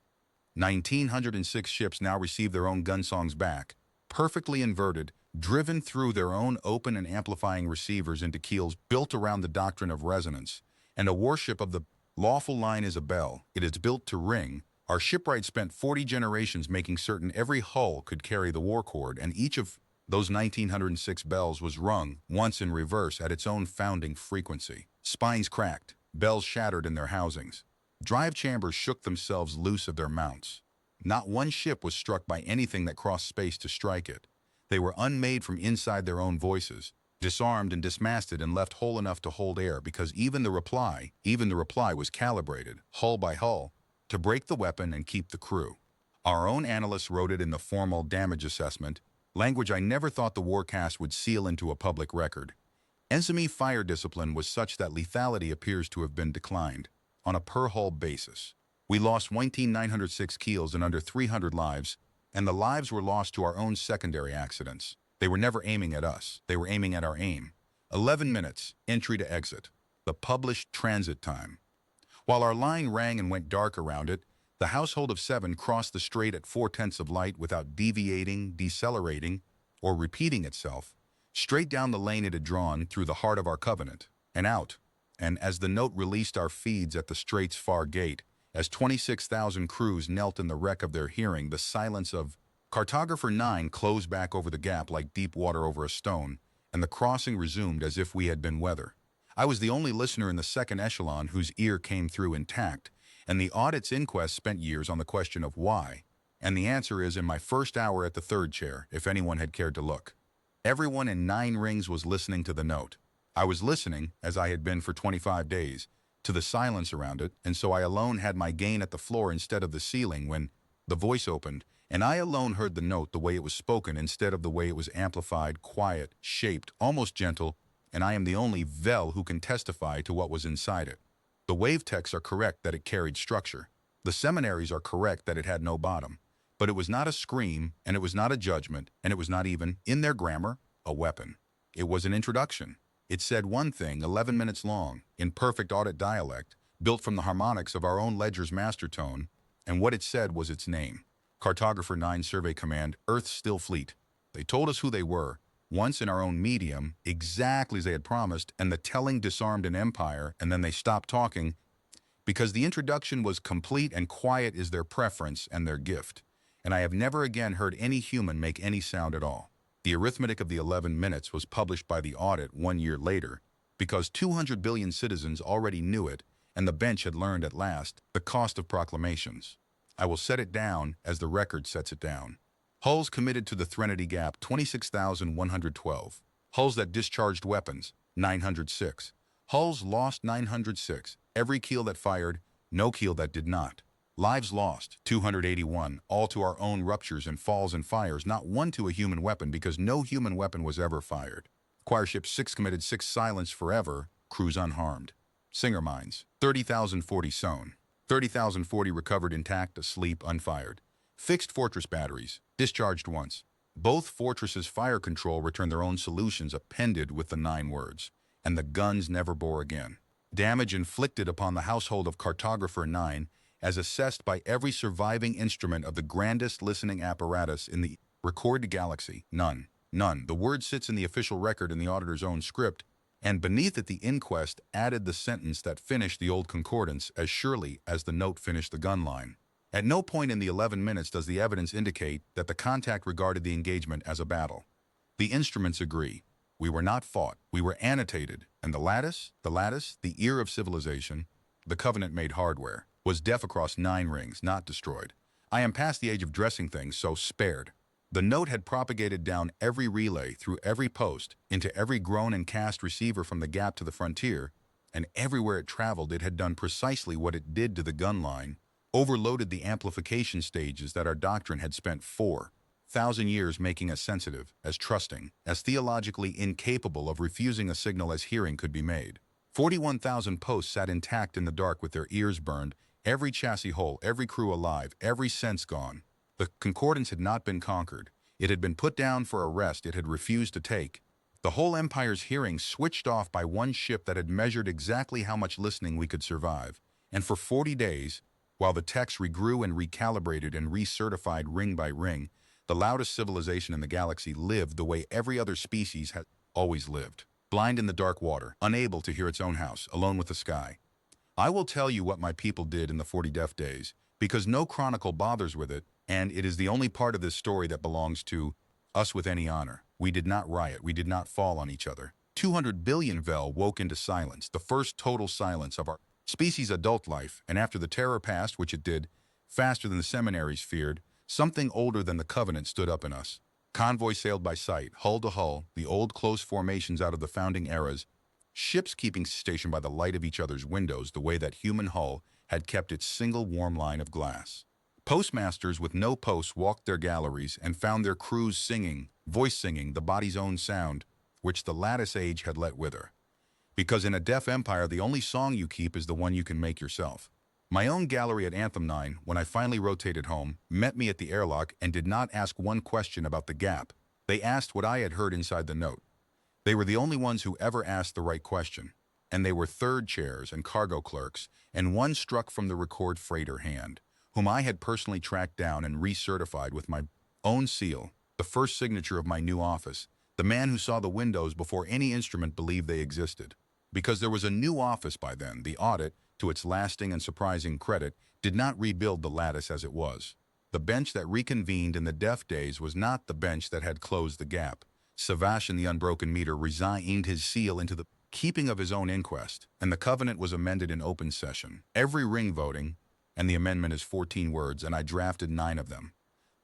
1,906 ships now received their own gun songs back, perfectly inverted, driven through their own open and amplifying receivers into keels built around the doctrine of resonance, and a warship of the lawful line is a bell. It is built to ring. Our shipwright spent 40 generations making certain every hull could carry the war chord, and each of those 1,906 bells was rung once in reverse at its own founding frequency. Spines cracked. Bells shattered in their housings. Drive chambers shook themselves loose of their mounts. Not one ship was struck by anything that crossed space to strike it. They were unmade from inside their own voices, disarmed and dismasted and left whole enough to hold air because even the reply was calibrated, hull by hull, to break the weapon and keep the crew. Our own analysts wrote it in the formal damage assessment, language I never thought the warcast would seal into a public record. Enemy fire discipline was such that lethality appears to have been declined, on a per-hull basis. We lost 19,906 keels and under 300 lives, and the lives were lost to our own secondary accidents. They were never aiming at us. They were aiming at our aim. 11 minutes, entry to exit. The published transit time. While our line rang and went dark around it, the household of 7 crossed the strait at 4/10 of light without deviating, decelerating, or repeating itself, straight down the lane it had drawn through the heart of our covenant, and out. And as the note released our feeds at the strait's far gate, as 26,000 crews knelt in the wreck of their hearing, the silence of Cartographer 9 closed back over the gap like deep water over a stone, and the crossing resumed as if we had been weather. I was the only listener in the second echelon whose ear came through intact, and the audit's inquest spent years on the question of why, and the answer is in my first hour at the third chair, if anyone had cared to look. Everyone in 9 rings was listening to the note. I was listening, as I had been for 25 days, to the silence around it, and so I alone had my gain at the floor instead of the ceiling when the voice opened, and I alone heard the note the way it was spoken instead of the way it was amplified, quiet, shaped, almost gentle, and I am the only Vel who can testify to what was inside it. The wave texts are correct that it carried structure. The seminaries are correct that it had no bottom. But it was not a scream, and it was not a judgment, and it was not even, in their grammar, a weapon. It was an introduction. It said one thing 11 minutes long, in perfect audit dialect, built from the harmonics of our own ledger's master tone, and what it said was its name. Cartographer 9 Survey Command, Earth's Still Fleet. They told us who they were, once in our own medium, exactly as they had promised, and the telling disarmed an empire, and then they stopped talking, because the introduction was complete and quiet is their preference and their gift. And I have never again heard any human make any sound at all. The arithmetic of the 11 minutes was published by the audit 1 year later, because 200 billion citizens already knew it, and the bench had learned at last the cost of proclamations. I will set it down as the record sets it down. Hulls committed to the Threnody Gap, 26,112. Hulls that discharged weapons, 906. Hulls lost, 906. Every keel that fired, no keel that did not. Lives lost, 281, all to our own ruptures and falls and fires, not one to a human weapon because no human weapon was ever fired. Choir Ship 6 committed 6 silenced forever, crews unharmed. Singer mines, 30,040 sown. 30,040 recovered intact, asleep, unfired. Fixed fortress batteries, discharged once. Both fortresses' fire control returned their own solutions appended with the 9 words, and the guns never bore again. Damage inflicted upon the household of Cartographer 9 as assessed by every surviving instrument of the grandest listening apparatus in the recorded galaxy, none. None. The word sits in the official record in the auditor's own script, and beneath it the inquest added the sentence that finished the old concordance as surely as the note finished the gun line. At no point in the 11 minutes does the evidence indicate that the contact regarded the engagement as a battle. The instruments agree. We were not fought. We were annotated, and the lattice, the ear of civilization, the covenant-made hardware, was deaf across 9 rings, not destroyed. I am past the age of dressing things, so spared. The note had propagated down every relay, through every post, into every groan and cast receiver from the gap to the frontier, and everywhere it traveled it had done precisely what it did to the gun line, overloaded the amplification stages that our doctrine had spent 4,000 years making as sensitive, as trusting, as theologically incapable of refusing a signal as hearing could be made. 41,000 posts sat intact in the dark with their ears burned, every chassis whole, every crew alive, every sense gone. The concordance had not been conquered. It had been put down for a rest it had refused to take. The whole empire's hearing switched off by one ship that had measured exactly how much listening we could survive. And for 40 days, while the text regrew and recalibrated and recertified ring by ring, the loudest civilization in the galaxy lived the way every other species had always lived. Blind in the dark water, unable to hear its own house, alone with the sky. I will tell you what my people did in the 40 deaf days, because no chronicle bothers with it, and it is the only part of this story that belongs to us with any honor. We did not riot, we did not fall on each other. 200 billion Vel woke into silence, the first total silence of our species' adult life, and after the terror passed, which it did, faster than the seminaries feared, something older than the Covenant stood up in us. Convoy sailed by sight, hull to hull, the old close formations out of the founding eras, ships keeping station by the light of each other's windows the way that human hull had kept its single warm line of glass. Postmasters with no posts walked their galleries and found their crews singing, voice singing, the body's own sound, which the lattice age had let wither. Because in a deaf empire, the only song you keep is the one you can make yourself. My own gallery at Anthem 9, when I finally rotated home, met me at the airlock and did not ask one question about the gap. They asked what I had heard inside the note. They were the only ones who ever asked the right question. And they were third chairs and cargo clerks, and one struck from the record freighter hand, whom I had personally tracked down and recertified with my own seal, the first signature of my new office, the man who saw the windows before any instrument believed they existed. Because there was a new office by then, the audit, to its lasting and surprising credit, did not rebuild the lattice as it was. The bench that reconvened in the deaf days was not the bench that had closed the gap. Sebastian the Unbroken Meter resigned his seal into the keeping of his own inquest, and the Covenant was amended in open session. Every ring voting, and the amendment is 14 words, and I drafted 9 of them.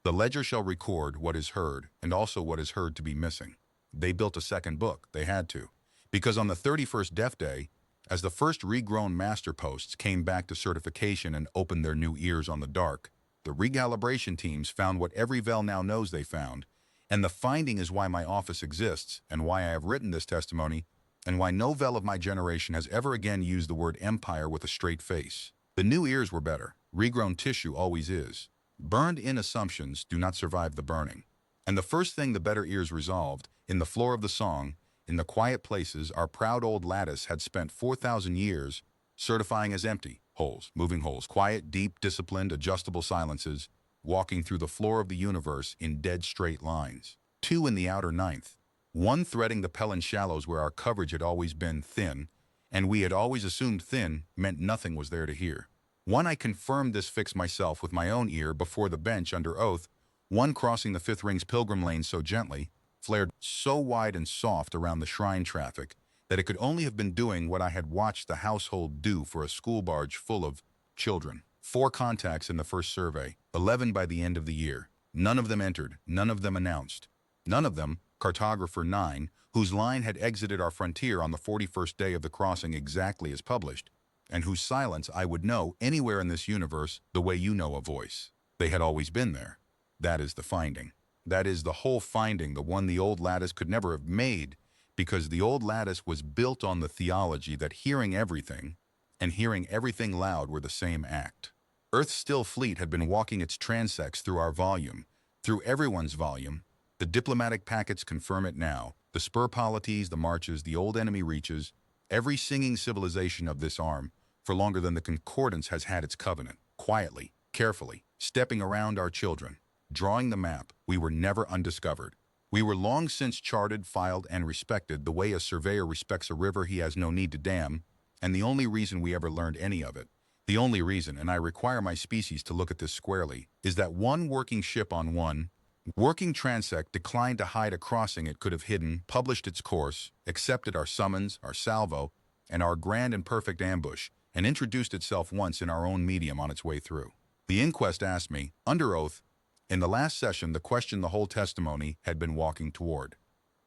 The ledger shall record what is heard, and also what is heard to be missing. They built a second book, they had to, because on the 31st Death Day, as the first regrown master posts came back to certification and opened their new ears on the dark, the recalibration teams found what every Vel now knows they found, and the finding is why my office exists, and why I have written this testimony, and why no Vel of my generation has ever again used the word empire with a straight face. The new ears were better. Regrown tissue always is. Burned-in assumptions do not survive the burning. And the first thing the better ears resolved, in the floor of the song, in the quiet places our proud old lattice had spent 4,000 years certifying as empty holes, moving holes, quiet, deep, disciplined, adjustable silences, walking through the floor of the universe in dead straight lines. 2 in the outer ninth, 1 threading the Pellan shallows where our coverage had always been thin, and we had always assumed thin meant nothing was there to hear. 1 I confirmed this fix myself with my own ear before the bench under oath, 1 crossing the 5th ring's pilgrim lane so gently, flared so wide and soft around the shrine traffic that it could only have been doing what I had watched the household do for a school barge full of children. 4 contacts in the first survey, 11 by the end of the year. None of them entered, none of them announced. None of them, cartographer 9, whose line had exited our frontier on the 41st day of the crossing exactly as published, and whose silence I would know anywhere in this universe the way you know a voice. They had always been there. That is the finding. That is the whole finding, the one the old lattice could never have made, because the old lattice was built on the theology that hearing everything and hearing everything loud were the same act. Earth's still fleet had been walking its transects through our volume, through everyone's volume. The diplomatic packets confirm it now. The spur polities, the marches, the old enemy reaches, every singing civilization of this arm, for longer than the concordance has had its covenant, quietly, carefully, stepping around our children. Drawing the map, we were never undiscovered. We were long since charted, filed, and respected the way a surveyor respects a river he has no need to dam, and the only reason we ever learned any of it, the only reason, and I require my species to look at this squarely, is that 1 working ship on 1 working transect declined to hide a crossing it could have hidden, published its course, accepted our summons, our salvo, and our grand and perfect ambush, and introduced itself once in our own medium on its way through. The inquest asked me, under oath, in the last session, the question the whole testimony had been walking toward.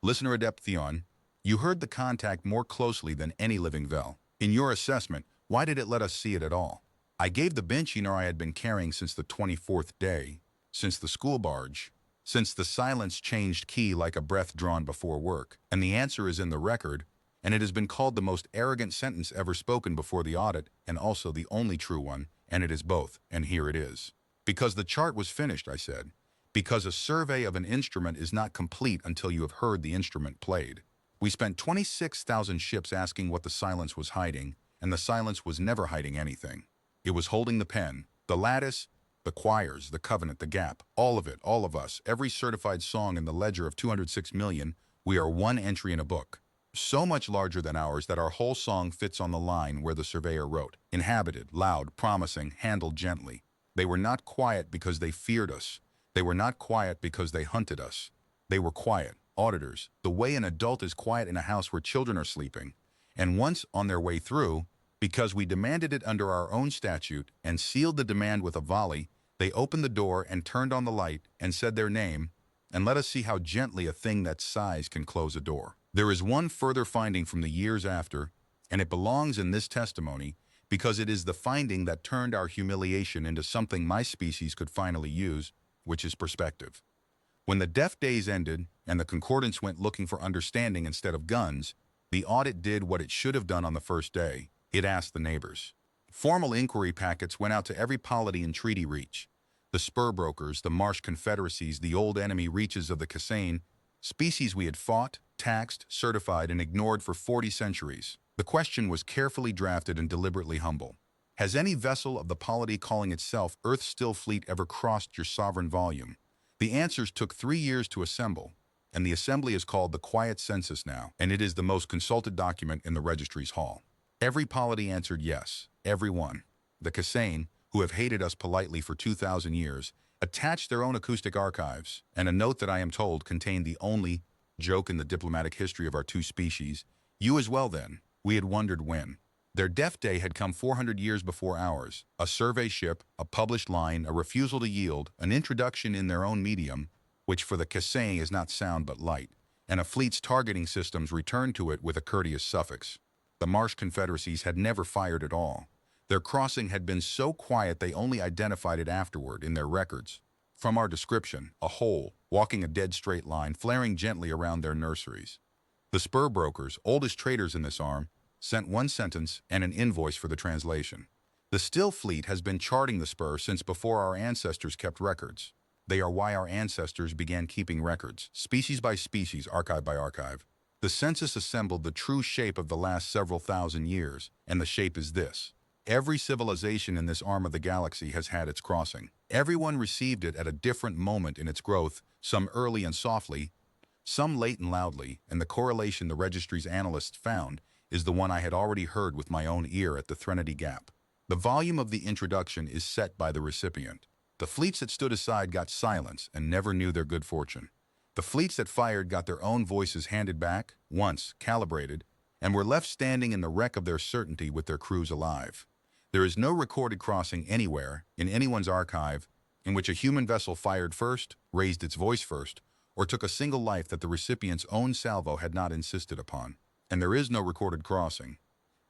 Listener Adept Theon, you heard the contact more closely than any living Vel. In your assessment, why did it let us see it at all? I gave the benchiner I had been carrying since the 24th day, since the school barge, since the silence changed key like a breath drawn before work, and the answer is in the record, and it has been called the most arrogant sentence ever spoken before the audit, and also the only true one, and it is both, and here it is. Because the chart was finished, I said. Because a survey of an instrument is not complete until you have heard the instrument played. We spent 26,000 ships asking what the silence was hiding, and the silence was never hiding anything. It was holding the pen, the lattice, the choirs, the covenant, the gap, all of it, all of us, every certified song in the ledger of 206 million, we are 1 entry in a book. So much larger than ours that our whole song fits on the line where the surveyor wrote. Inhabited, loud, promising, handled gently. They were not quiet because they feared us. They were not quiet because they hunted us. They were quiet auditors, the way an adult is quiet in a house where children are sleeping. And once on their way through, because we demanded it under our own statute and sealed the demand with a volley, they opened the door and turned on the light and said their name, and let us see how gently a thing that size can close a door. There is one further finding from the years after, and it belongs in this testimony because it is the finding that turned our humiliation into something my species could finally use, which is perspective. When the deaf days ended and the concordance went looking for understanding instead of guns, the audit did what it should have done on the first day. It asked the neighbors. Formal inquiry packets went out to every polity in treaty reach. The spur brokers, the marsh confederacies, the old enemy reaches of the Kassane, species we had fought, taxed, certified, and ignored for 40 centuries. The question was carefully drafted and deliberately humble. Has any vessel of the polity calling itself Earth's Still Fleet ever crossed your sovereign volume? The answers took 3 years to assemble, and the assembly is called the Quiet Census now, and it is the most consulted document in the registry's hall. Every polity answered yes, every one. The Kassane, who have hated us politely for 2,000 years, attached their own acoustic archives, and a note that I am told contained the only joke in the diplomatic history of our two species. You as well then. We had wondered when. Their death day had come 400 years before ours. A survey ship, a published line, a refusal to yield, an introduction in their own medium, which for the Kassane is not sound but light, and a fleet's targeting systems returned to it with a courteous suffix. The marsh confederacies had never fired at all. Their crossing had been so quiet they only identified it afterward in their records. From our description, a hole, walking a dead straight line, flaring gently around their nurseries. The spur brokers, oldest traders in this arm, sent one sentence and an invoice for the translation. The Still Fleet has been charting the spur since before our ancestors kept records. They are why our ancestors began keeping records, species by species, archive by archive. The census assembled the true shape of the last several thousand years, and the shape is this. Every civilization in this arm of the galaxy has had its crossing. Everyone received it at a different moment in its growth, some early and softly, some late and loudly, and the correlation the registry's analysts found is the one I had already heard with my own ear at the Threnody Gap. The volume of the introduction is set by the recipient. The fleets that stood aside got silence and never knew their good fortune. The fleets that fired got their own voices handed back, once calibrated, and were left standing in the wreck of their certainty with their crews alive. There is no recorded crossing anywhere, in anyone's archive, in which a human vessel fired first, raised its voice first, or took a single life that the recipient's own salvo had not insisted upon. And there is no recorded crossing.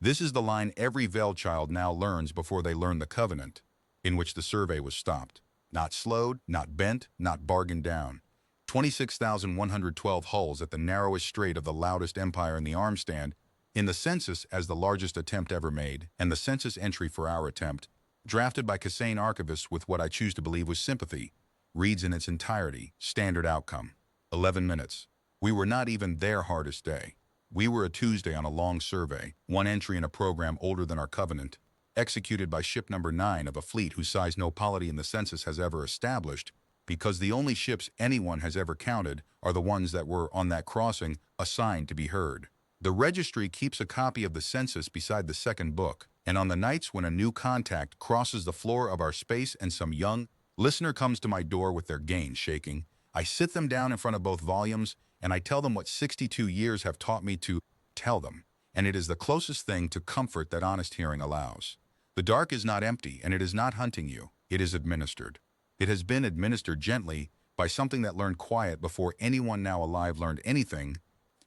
This is the line every Vel child now learns before they learn the covenant, in which the survey was stopped. Not slowed, not bent, not bargained down. 26,112 hulls at the narrowest strait of the loudest empire in the arms stand, in the census as the largest attempt ever made, and the census entry for our attempt, drafted by Kassane archivists with what I choose to believe was sympathy, reads in its entirety, standard outcome. 11 minutes. We were not even their hardest day. We were a Tuesday on a long survey, one entry in a program older than our covenant, executed by ship number 9 of a fleet whose size no polity in the census has ever established, because the only ships anyone has ever counted are the ones that were, on that crossing, assigned to be heard. The registry keeps a copy of the census beside the second book, and on the nights when a new contact crosses the floor of our space and some young listener comes to my door with their gains shaking, I sit them down in front of both volumes and I tell them what 62 years have taught me to tell them, and it is the closest thing to comfort that honest hearing allows. The dark is not empty, and it is not hunting you. It is administered. It has been administered gently by something that learned quiet before anyone now alive learned anything,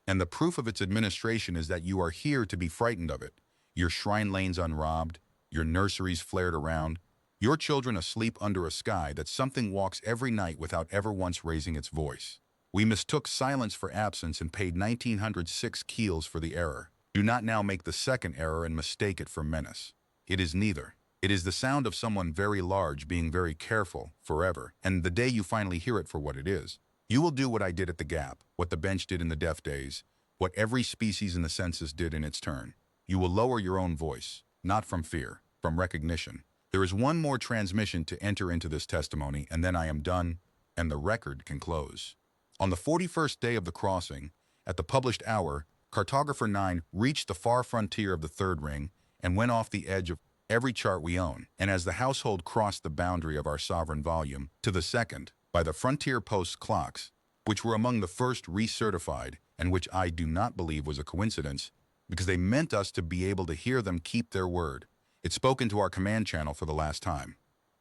and the proof of its administration is that you are here to be frightened of it. Your shrine lanes unrobbed, your nurseries flared around, your children asleep under a sky that something walks every night without ever once raising its voice. We mistook silence for absence and paid 1906 keels for the error. Do not now make the second error and mistake it for menace. It is neither. It is the sound of someone very large being very careful, forever, and the day you finally hear it for what it is, you will do what I did at the Gap, what the bench did in the deaf days, what every species in the census did in its turn. You will lower your own voice, not from fear, from recognition. There is one more transmission to enter into this testimony, and then I am done, and the record can close. On the 41st day of the crossing, at the published hour, Cartographer 9 reached the far frontier of the third ring and went off the edge of every chart we own, and as the household crossed the boundary of our sovereign volume to the second, by the frontier post clocks, which were among the first recertified, and which I do not believe was a coincidence, because they meant us to be able to hear them keep their word. It spoke into our command channel for the last time.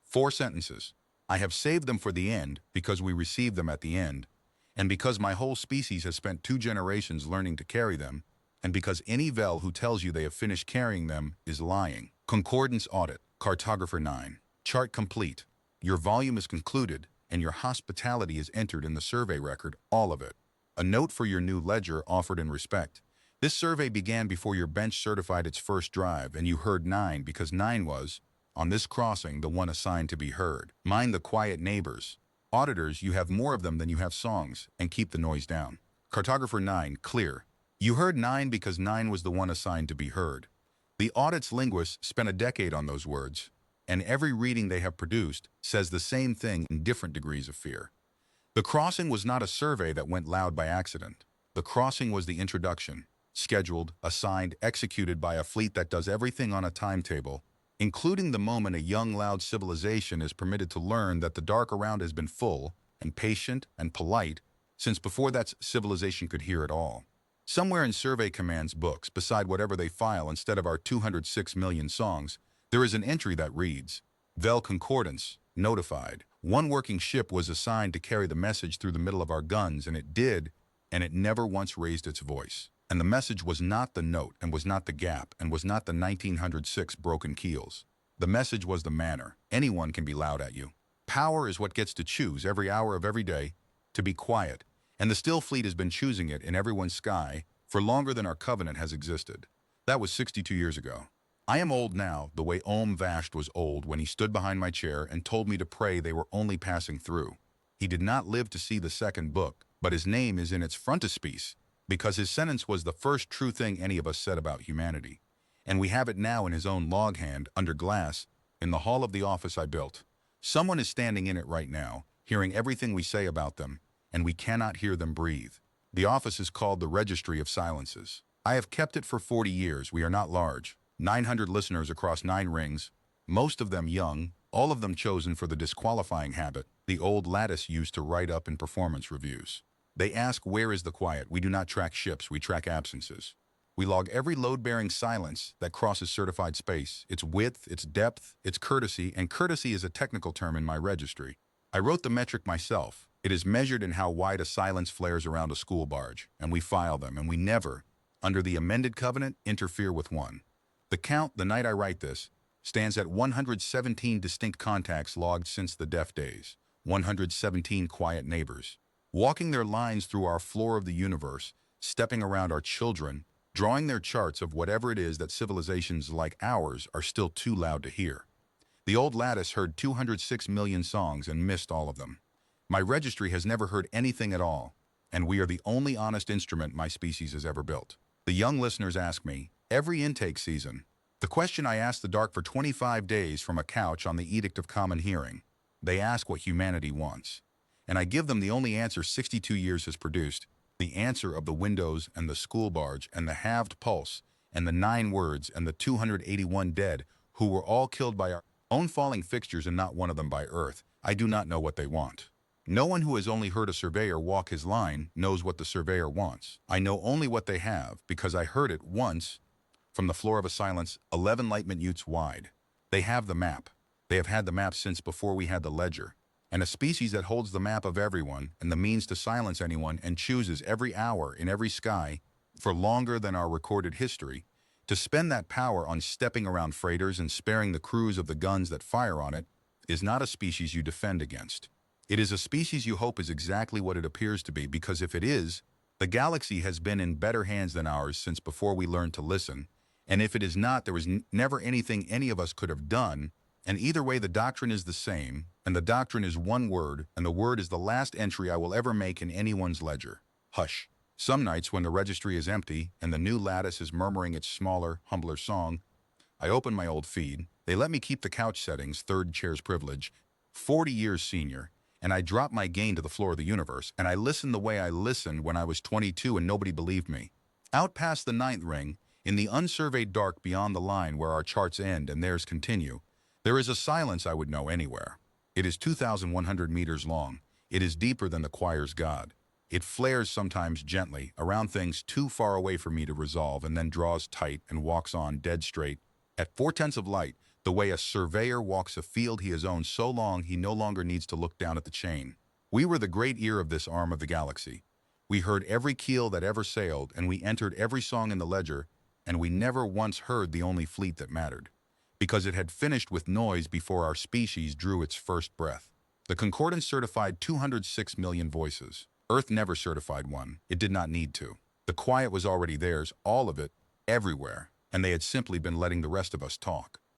4 sentences. I have saved them for the end because we received them at the end, and because my whole species has spent 2 generations learning to carry them, and because any Vel who tells you they have finished carrying them is lying. Concordance audit. Cartographer 9. Chart complete. Your volume is concluded, and your hospitality is entered in the survey record, all of it. A note for your new ledger offered in respect. This survey began before your bench certified its first drive, and you heard 9 because 9 was, on this crossing, the one assigned to be heard. Mind the quiet neighbors. Auditors, you have more of them than you have songs, and keep the noise down. Cartographer 9, clear. You heard 9 because 9 was the one assigned to be heard. The audit's linguists spent a decade on those words, and every reading they have produced says the same thing in different degrees of fear. The crossing was not a survey that went loud by accident. The crossing was the introduction, scheduled, assigned, executed by a fleet that does everything on a timetable, including the moment a young, loud civilization is permitted to learn that the dark around has been full and patient and polite since before that civilization could hear it all. Somewhere in Survey Command's books, beside whatever they file instead of our 206 million songs, there is an entry that reads, Vel Concordance, notified. 1 working ship was assigned to carry the message through the middle of our guns, and it did, and it never once raised its voice. And the message was not the note, and was not the gap, and was not the 1906 broken keels. The message was the manner. Anyone can be loud at you. Power is what gets to choose every hour of every day to be quiet, and the still fleet has been choosing it in everyone's sky for longer than our covenant has existed. That was 62 years ago. I am old now, the way Om Vasht was old when he stood behind my chair and told me to pray they were only passing through. He did not live to see the second book, but his name is in its frontispiece, because his sentence was the first true thing any of us said about humanity. And we have it now in his own log hand, under glass, in the hall of the office I built. Someone is standing in it right now, hearing everything we say about them, and we cannot hear them breathe. The office is called the Registry of Silences. I have kept it for 40 years. We are not large. 900 listeners across 9 rings, most of them young, all of them chosen for the disqualifying habit the old lattice used to write up in performance reviews. They ask, where is the quiet? We do not track ships, we track absences. We log every load-bearing silence that crosses certified space, its width, its depth, its courtesy, and courtesy is a technical term in my registry. I wrote the metric myself. It is measured in how wide a silence flares around a school barge, and we file them, and we never, under the amended covenant, interfere with one. The count, the night I write this, stands at 117 distinct contacts logged since the deaf days, 117 quiet neighbors, walking their lines through our floor of the universe, stepping around our children, drawing their charts of whatever it is that civilizations like ours are still too loud to hear. The old lattice heard 206 million songs and missed all of them. My registry has never heard anything at all, and we are the only honest instrument my species has ever built. The young listeners ask me, every intake season, the question I ask the dark for 25 days from a couch on the Edict of Common Hearing. They ask what humanity wants. And I give them the only answer 62 years has produced, the answer of the windows and the school barge and the halved pulse and the 9 words and the 281 dead who were all killed by our own falling fixtures and not one of them by earth. I do not know what they want. No one who has only heard a surveyor walk his line knows what the surveyor wants. I know only what they have because I heard it once from the floor of a silence 11 light minutes wide. They have the map. They have had the map since before we had the ledger. And a species that holds the map of everyone and the means to silence anyone and chooses every hour in every sky for longer than our recorded history to spend that power on stepping around freighters and sparing the crews of the guns that fire on it is not a species you defend against. It is a species you hope is exactly what it appears to be, because if it is, the galaxy has been in better hands than ours since before we learned to listen, and if it is not, there was never anything any of us could have done, and either way the doctrine is the same, and the doctrine is one word, and the word is the last entry I will ever make in anyone's ledger. Hush. Some nights when the registry is empty and the new lattice is murmuring its smaller, humbler song, I open my old feed. They let me keep the couch settings, 3rd chair's privilege, 40 years senior, and I drop my gain to the floor of the universe, and I listen the way I listened when I was 22 and nobody believed me. Out past the 9th ring, in the unsurveyed dark beyond the line where our charts end and theirs continue, there is a silence I would know anywhere. It is 2,100 meters long. It is deeper than the choir's God. It flares sometimes gently, around things too far away for me to resolve, and then draws tight and walks on dead straight. At 4/10 of light, the way a surveyor walks a field he has owned so long he no longer needs to look down at the chain. We were the great ear of this arm of the galaxy. We heard every keel that ever sailed, and we entered every song in the ledger, and we never once heard the only fleet that mattered, because it had finished with noise before our species drew its first breath. The Concordance certified 206 million voices. Earth never certified one. It did not need to. The quiet was already theirs, all of it, everywhere, and they had simply been letting the rest of us talk.